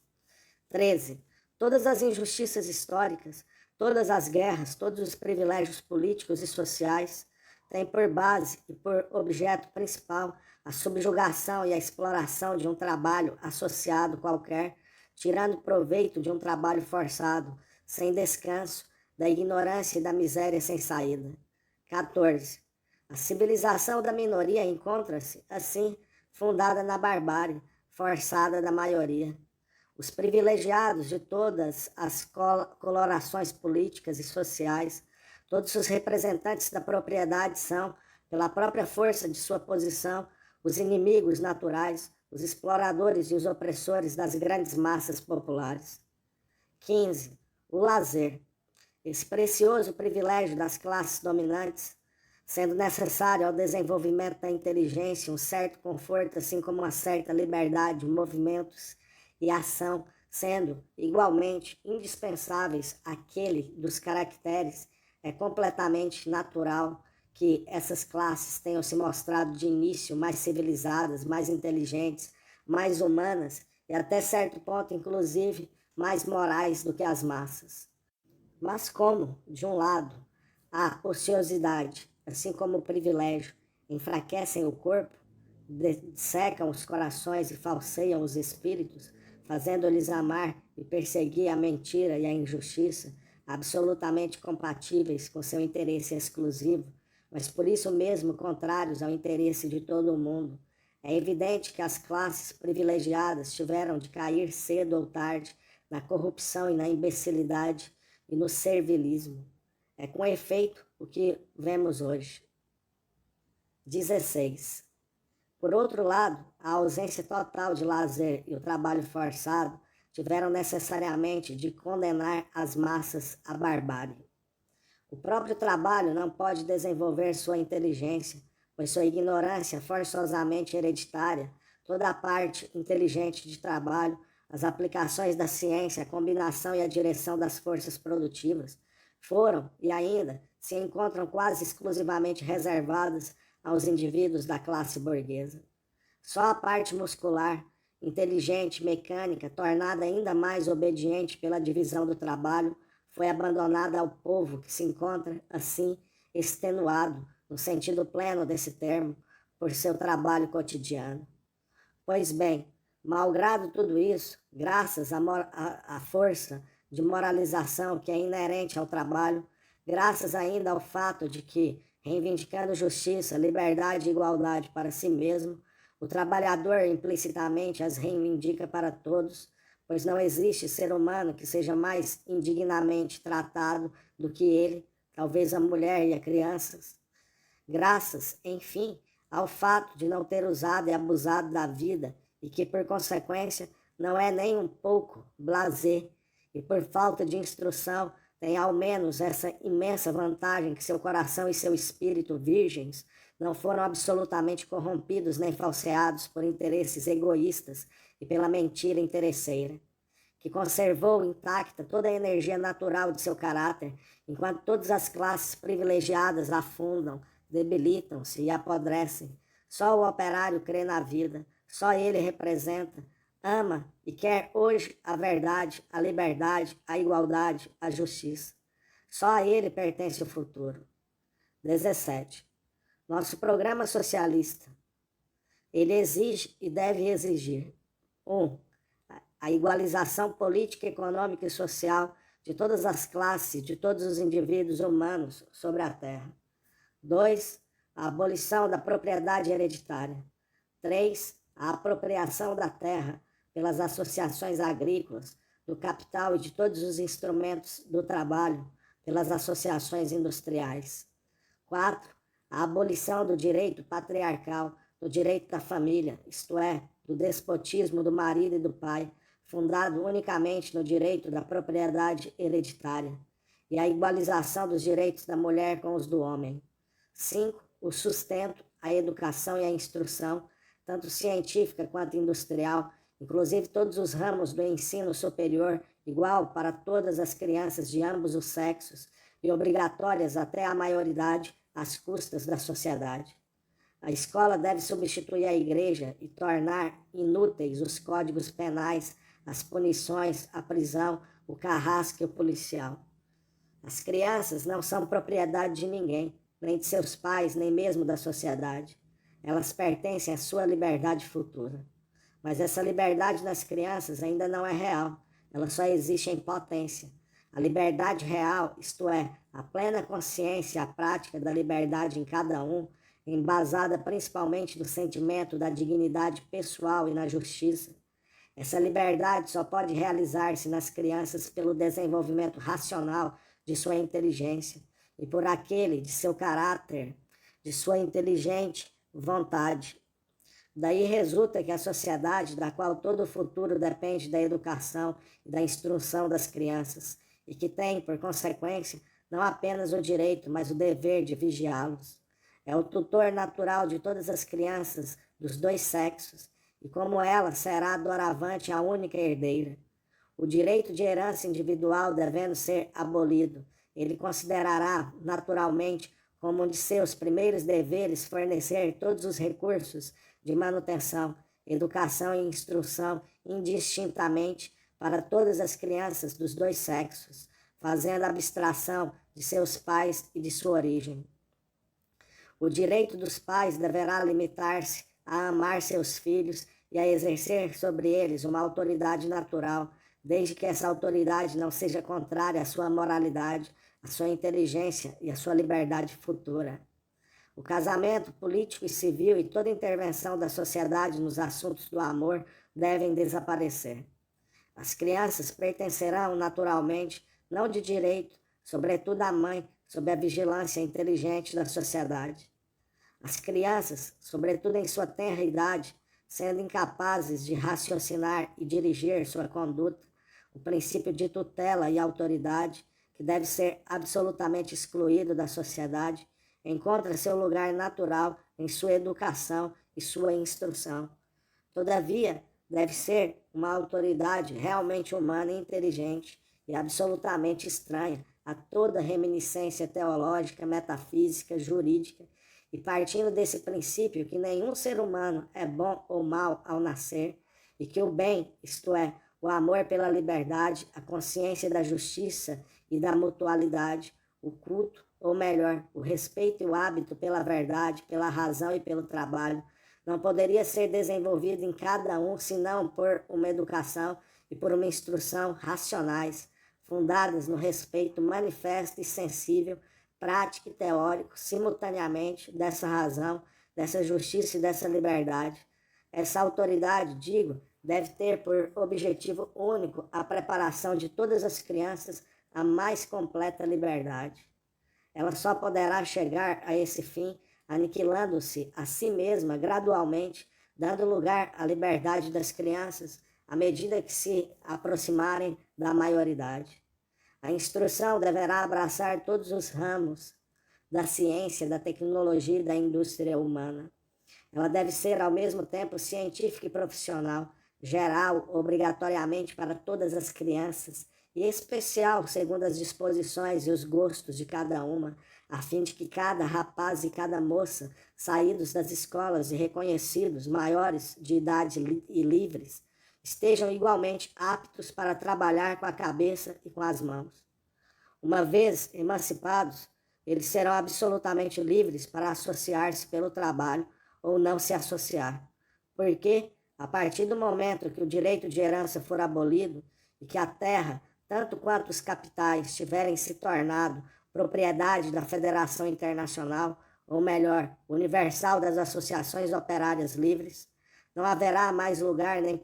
13. Todas as injustiças históricas, todas as guerras, todos os privilégios políticos e sociais têm por base e por objeto principal a subjugação e a exploração de um trabalho associado qualquer, tirando proveito de um trabalho forçado, sem descanso, da ignorância e da miséria sem saída. 14. A civilização da minoria encontra-se, assim, fundada na barbárie, forçada da maioria. Os privilegiados de todas as colorações políticas e sociais, todos os representantes da propriedade são, pela própria força de sua posição, os inimigos naturais, os exploradores e os opressores das grandes massas populares. 15. O lazer. Esse precioso privilégio das classes dominantes, sendo necessário ao desenvolvimento da inteligência um certo conforto, assim como uma certa liberdade de movimentos e ação, sendo igualmente indispensáveis àquele dos caracteres, é completamente natural que essas classes tenham se mostrado de início mais civilizadas, mais inteligentes, mais humanas e até certo ponto, inclusive, mais morais do que as massas. Mas como, de um lado, a ociosidade, assim como o privilégio, enfraquecem o corpo, dissecam os corações e falseiam os espíritos, fazendo-lhes amar e perseguir a mentira e a injustiça, absolutamente compatíveis com seu interesse exclusivo, mas por isso mesmo contrários ao interesse de todo o mundo. É evidente que as classes privilegiadas tiveram de cair cedo ou tarde na corrupção e na imbecilidade e no servilismo. É com efeito o que vemos hoje. 16. Por outro lado, a ausência total de lazer e o trabalho forçado tiveram necessariamente de condenar as massas à barbárie. O próprio trabalho não pode desenvolver sua inteligência, pois sua ignorância forçosamente hereditária, toda a parte inteligente de trabalho, as aplicações da ciência, a combinação e a direção das forças produtivas, foram e ainda se encontram quase exclusivamente reservadas aos indivíduos da classe burguesa. Só a parte muscular, inteligente, mecânica, tornada ainda mais obediente pela divisão do trabalho, foi abandonada ao povo que se encontra, assim, extenuado, no sentido pleno desse termo, por seu trabalho cotidiano. Pois bem, malgrado tudo isso, graças à força de moralização que é inerente ao trabalho, graças ainda ao fato de que, reivindicando justiça, liberdade e igualdade para si mesmo, o trabalhador implicitamente as reivindica para todos, pois não existe ser humano que seja mais indignamente tratado do que ele, talvez a mulher e as crianças. Graças, enfim, ao fato de não ter usado e abusado da vida e que, por consequência, não é nem um pouco blasé e, por falta de instrução, tem ao menos essa imensa vantagem que seu coração e seu espírito virgens não foram absolutamente corrompidos nem falseados por interesses egoístas e pela mentira interesseira, que conservou intacta toda a energia natural de seu caráter, enquanto todas as classes privilegiadas afundam, debilitam-se e apodrecem. Só o operário crê na vida, só ele representa, ama e quer hoje a verdade, a liberdade, a igualdade, a justiça. Só a ele pertence o futuro. 17. Nosso programa socialista, ele exige e deve exigir 1. A igualização política, econômica e social de todas as classes, de todos os indivíduos humanos sobre a terra. 2. A abolição da propriedade hereditária. 3. A apropriação da terra pelas associações agrícolas, do capital e de todos os instrumentos do trabalho pelas associações industriais. 4. A abolição do direito patriarcal, do direito da família, isto é, do despotismo do marido e do pai, fundado unicamente no direito da propriedade hereditária, e a igualização dos direitos da mulher com os do homem. 5. O sustento, a educação e a instrução, tanto científica quanto industrial, inclusive todos os ramos do ensino superior, igual para todas as crianças de ambos os sexos, e obrigatórias até a maioridade às custas da sociedade. A escola deve substituir a igreja e tornar inúteis os códigos penais, as punições, a prisão, o carrasco e o policial. As crianças não são propriedade de ninguém, nem de seus pais, nem mesmo da sociedade. Elas pertencem à sua liberdade futura. Mas essa liberdade das crianças ainda não é real, ela só existe em potência. A liberdade real, isto é, a plena consciência e a prática da liberdade em cada um, embasada principalmente no sentimento da dignidade pessoal e na justiça. Essa liberdade só pode realizar-se nas crianças pelo desenvolvimento racional de sua inteligência e por aquele de seu caráter, de sua inteligente vontade. Daí resulta que a sociedade, da qual todo o futuro depende da educação e da instrução das crianças, e que tem, por consequência, não apenas o direito, mas o dever de vigiá-los. É o tutor natural de todas as crianças dos dois sexos, e como ela será doravante a única herdeira. O direito de herança individual devendo ser abolido, ele considerará, naturalmente, como um de seus primeiros deveres fornecer todos os recursos de manutenção, educação e instrução indistintamente para todas as crianças dos dois sexos, fazendo abstração de seus pais e de sua origem. O direito dos pais deverá limitar-se a amar seus filhos e a exercer sobre eles uma autoridade natural, desde que essa autoridade não seja contrária à sua moralidade, à sua inteligência e à sua liberdade futura. O casamento político e civil e toda intervenção da sociedade nos assuntos do amor devem desaparecer. As crianças pertencerão naturalmente, não de direito, sobretudo à mãe, sob a vigilância inteligente da sociedade. As crianças, sobretudo em sua tenra idade, sendo incapazes de raciocinar e dirigir sua conduta, o princípio de tutela e autoridade, que deve ser absolutamente excluído da sociedade, encontra seu lugar natural em sua educação e sua instrução. Todavia, deve ser uma autoridade realmente humana e inteligente e absolutamente estranha a toda reminiscência teológica, metafísica, jurídica, e partindo desse princípio que nenhum ser humano é bom ou mau ao nascer, e que o bem, isto é, o amor pela liberdade, a consciência da justiça e da mutualidade, o culto, ou melhor, o respeito e o hábito pela verdade, pela razão e pelo trabalho, não poderia ser desenvolvido em cada um senão por uma educação e por uma instrução racionais, fundadas no respeito manifesto e sensível, prático e teórico, simultaneamente, dessa razão, dessa justiça e dessa liberdade. Essa autoridade, digo, deve ter por objetivo único a preparação de todas as crianças à mais completa liberdade. Ela só poderá chegar a esse fim aniquilando-se a si mesma gradualmente, dando lugar à liberdade das crianças à medida que se aproximarem da maioridade. A instrução deverá abraçar todos os ramos da ciência, da tecnologia e da indústria humana. Ela deve ser, ao mesmo tempo, científica e profissional, geral, obrigatoriamente para todas as crianças, e especial segundo as disposições e os gostos de cada uma, a fim de que cada rapaz e cada moça, saídos das escolas e reconhecidos, maiores de idade e livres, estejam igualmente aptos para trabalhar com a cabeça e com as mãos. Uma vez emancipados, eles serão absolutamente livres para associar-se pelo trabalho ou não se associar, porque, a partir do momento que o direito de herança for abolido e que a terra, tanto quanto os capitais, tiverem se tornado propriedade da Federação Internacional, ou melhor, universal das associações operárias livres, não haverá mais lugar nem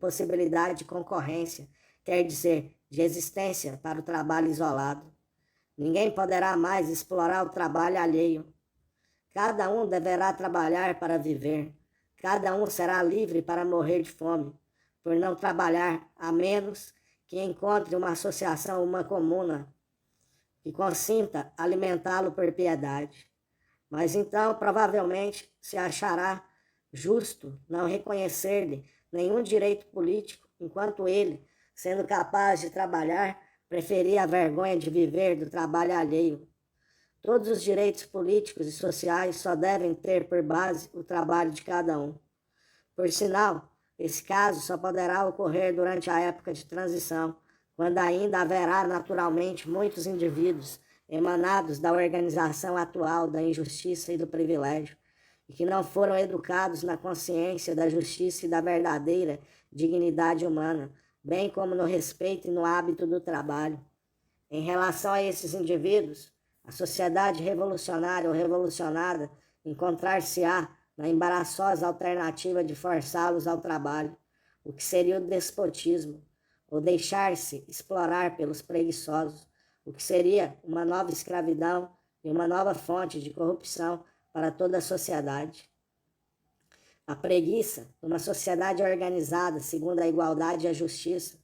possibilidade de concorrência, quer dizer, de existência para o trabalho isolado. Ninguém poderá mais explorar o trabalho alheio. Cada um deverá trabalhar para viver. Cada um será livre para morrer de fome, por não trabalhar, a menos que encontre uma associação, uma comuna, que consinta alimentá-lo por piedade. Mas então, provavelmente, se achará justo não reconhecer-lhe nenhum direito político, enquanto ele, sendo capaz de trabalhar, preferia a vergonha de viver do trabalho alheio. Todos os direitos políticos e sociais só devem ter por base o trabalho de cada um. Por sinal, esse caso só poderá ocorrer durante a época de transição, quando ainda haverá naturalmente muitos indivíduos emanados da organização atual da injustiça e do privilégio, e que não foram educados na consciência da justiça e da verdadeira dignidade humana, bem como no respeito e no hábito do trabalho. Em relação a esses indivíduos, a sociedade revolucionária ou revolucionada encontrar-se-á na embaraçosa alternativa de forçá-los ao trabalho, o que seria o despotismo, ou deixar-se explorar pelos preguiçosos, o que seria uma nova escravidão e uma nova fonte de corrupção para toda a sociedade. A preguiça, numa sociedade organizada segundo a igualdade e a justiça,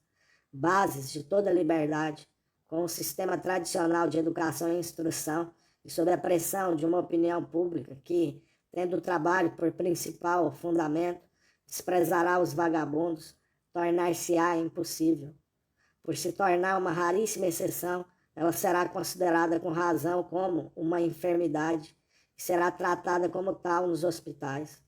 bases de toda a liberdade, com um sistema tradicional de educação e instrução, e sob a pressão de uma opinião pública que, tendo o trabalho por principal fundamento, desprezará os vagabundos, tornar-se-á impossível. Por se tornar uma raríssima exceção, ela será considerada com razão como uma enfermidade e será tratada como tal nos hospitais.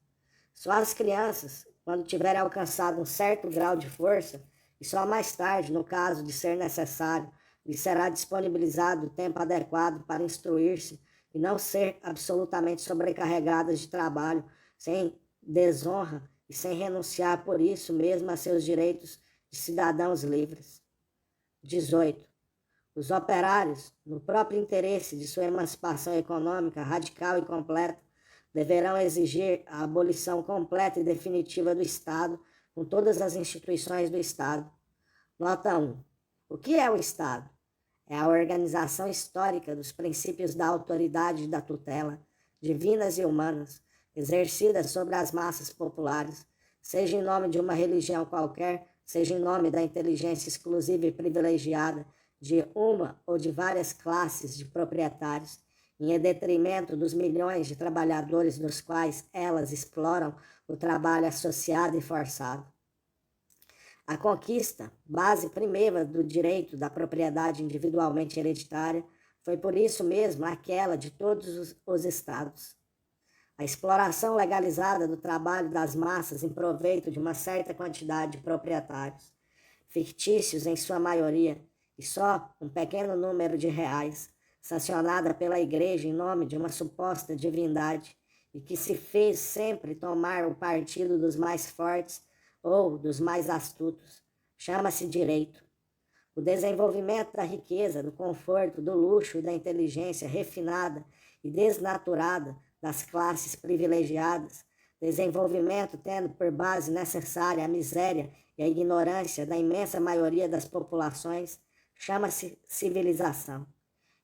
Só as crianças, quando tiverem alcançado um certo grau de força, e só mais tarde, no caso de ser necessário, lhe será disponibilizado o tempo adequado para instruir-se e não ser absolutamente sobrecarregadas de trabalho, sem desonra e sem renunciar por isso mesmo a seus direitos de cidadãos livres. 18. Os operários, no próprio interesse de sua emancipação econômica radical e completa, deverão exigir a abolição completa e definitiva do Estado com todas as instituições do Estado. Nota 1. O que é o Estado? É a organização histórica dos princípios da autoridade e da tutela, divinas e humanas, exercidas sobre as massas populares, seja em nome de uma religião qualquer, seja em nome da inteligência exclusiva e privilegiada de uma ou de várias classes de proprietários, em detrimento dos milhões de trabalhadores dos quais elas exploram o trabalho associado e forçado. A conquista, base primeira do direito da propriedade individualmente hereditária, foi por isso mesmo aquela de todos os estados. A exploração legalizada do trabalho das massas em proveito de uma certa quantidade de proprietários, fictícios em sua maioria, e só um pequeno número de reais, sancionada pela Igreja em nome de uma suposta divindade, e que se fez sempre tomar o partido dos mais fortes ou dos mais astutos, chama-se direito. O desenvolvimento da riqueza, do conforto, do luxo e da inteligência refinada e desnaturada das classes privilegiadas, desenvolvimento tendo por base necessária a miséria e a ignorância da imensa maioria das populações, chama-se civilização.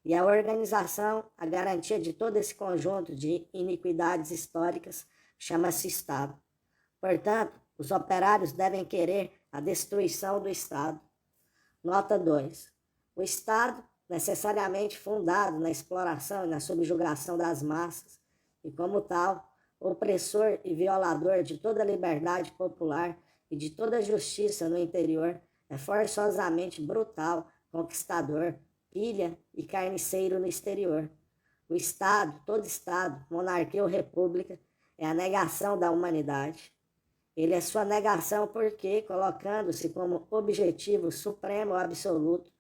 E a organização, a garantia de todo esse conjunto de iniquidades históricas, chama-se Estado. Portanto, os operários devem querer a destruição do Estado. Nota 2. O Estado, necessariamente fundado na exploração e na subjugação das massas, e como tal, opressor e violador de toda a liberdade popular e de toda a justiça no interior, é forçosamente brutal, conquistador, pilha e carniceiro no exterior. O Estado, todo Estado, monarquia ou república, é a negação da humanidade. Ele é sua negação porque, colocando-se como objetivo supremo ou absoluto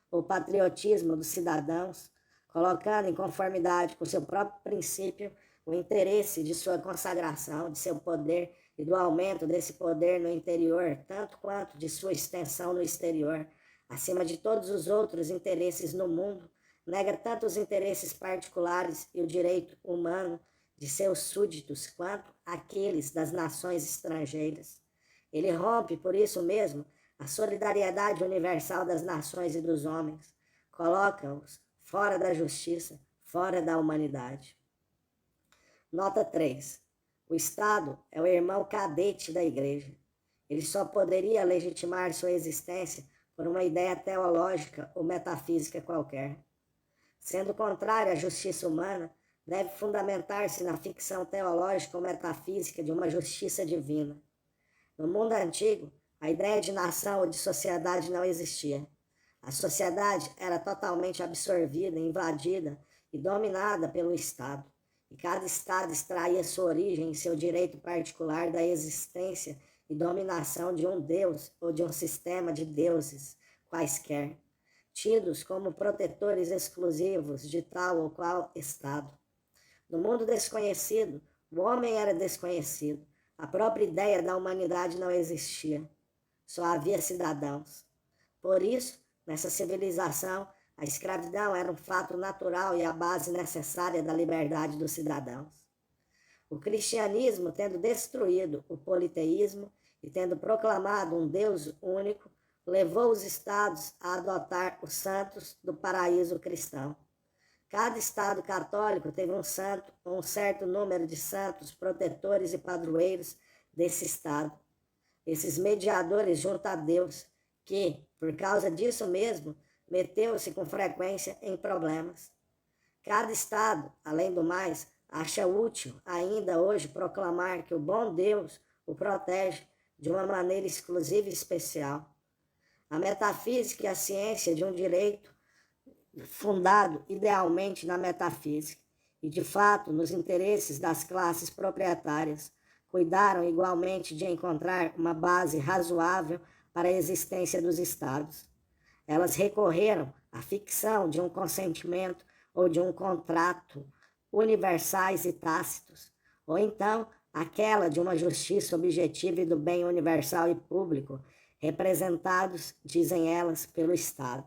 o patriotismo dos cidadãos, colocando em conformidade com seu próprio princípio o interesse de sua consagração, de seu poder e do aumento desse poder no interior, tanto quanto de sua extensão no exterior, acima de todos os outros interesses no mundo, nega tanto os interesses particulares e o direito humano de seus súditos quanto aqueles das nações estrangeiras. Ele rompe, por isso mesmo, a solidariedade universal das nações e dos homens, coloca-os fora da justiça, fora da humanidade. Nota 3. O Estado é o irmão cadete da Igreja. Ele só poderia legitimar sua existência por uma ideia teológica ou metafísica qualquer. Sendo contrário à justiça humana, deve fundamentar-se na ficção teológica ou metafísica de uma justiça divina. No mundo antigo, a ideia de nação ou de sociedade não existia. A sociedade era totalmente absorvida, invadida e dominada pelo Estado. E cada Estado extraía sua origem em seu direito particular da existência e dominação de um Deus ou de um sistema de deuses quaisquer, tidos como protetores exclusivos de tal ou qual Estado. No mundo desconhecido, o homem era desconhecido. A própria ideia da humanidade não existia. Só havia cidadãos. Por isso, nessa civilização, a escravidão era um fato natural e a base necessária da liberdade dos cidadãos. O cristianismo, tendo destruído o politeísmo e tendo proclamado um Deus único, levou os estados a adotar os santos do paraíso cristão. Cada estado católico teve um santo ou um certo número de santos, protetores e padroeiros desse estado. Esses mediadores junto a Deus, que, por causa disso mesmo, meteu-se com frequência em problemas. Cada estado, além do mais, acha útil ainda hoje proclamar que o bom Deus o protege de uma maneira exclusiva e especial. A metafísica e a ciência de um direito fundado idealmente na metafísica e, de fato, nos interesses das classes proprietárias, cuidaram igualmente de encontrar uma base razoável para a existência dos estados. Elas recorreram à ficção de um consentimento ou de um contrato universais e tácitos, ou então aquela de uma justiça objetiva e do bem universal e público, representados, dizem elas, pelo Estado.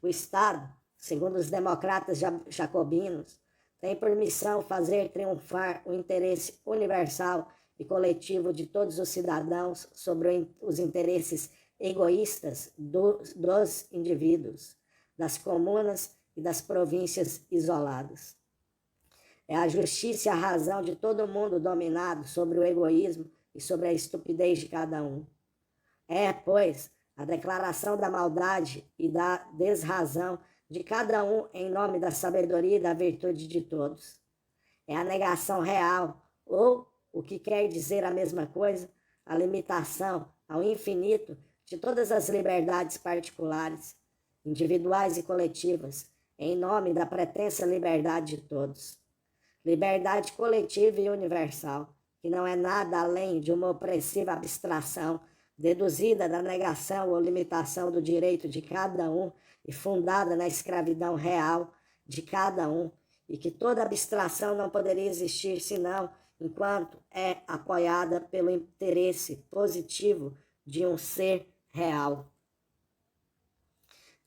O Estado, segundo os democratas jacobinos, tem por missão fazer triunfar o interesse universal e coletivo de todos os cidadãos sobre os interesses egoístas dos indivíduos, das comunas e das províncias isoladas. É a justiça e a razão de todo mundo dominado sobre o egoísmo e sobre a estupidez de cada um. É, pois, a declaração da maldade e da desrazão de cada um em nome da sabedoria e da virtude de todos. É a negação real, ou, o que quer dizer a mesma coisa, a limitação ao infinito de todas as liberdades particulares, individuais e coletivas, em nome da pretensa liberdade de todos. Liberdade coletiva e universal, que não é nada além de uma opressiva abstração deduzida da negação ou limitação do direito de cada um e fundada na escravidão real de cada um, e que toda abstração não poderia existir senão enquanto é apoiada pelo interesse positivo de um ser real.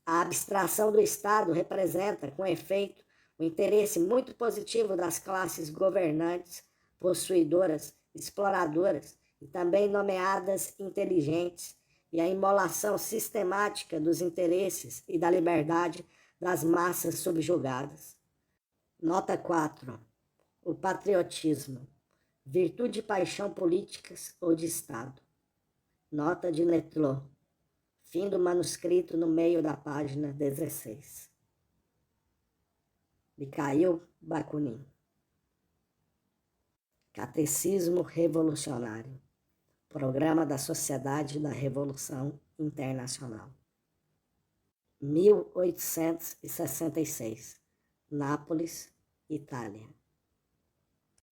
A abstração do Estado representa, com efeito, o interesse muito positivo das classes governantes, possuidoras, exploradoras e também nomeadas inteligentes, e a imolação sistemática dos interesses e da liberdade das massas subjugadas. Nota 4. O patriotismo. Virtude e paixão políticas ou de Estado. Nota de Letlow. Fim do manuscrito no meio da página 16. Mikhail Bakunin. Catecismo Revolucionário. Programa da Sociedade da Revolução Internacional. 1866. Nápoles, Itália.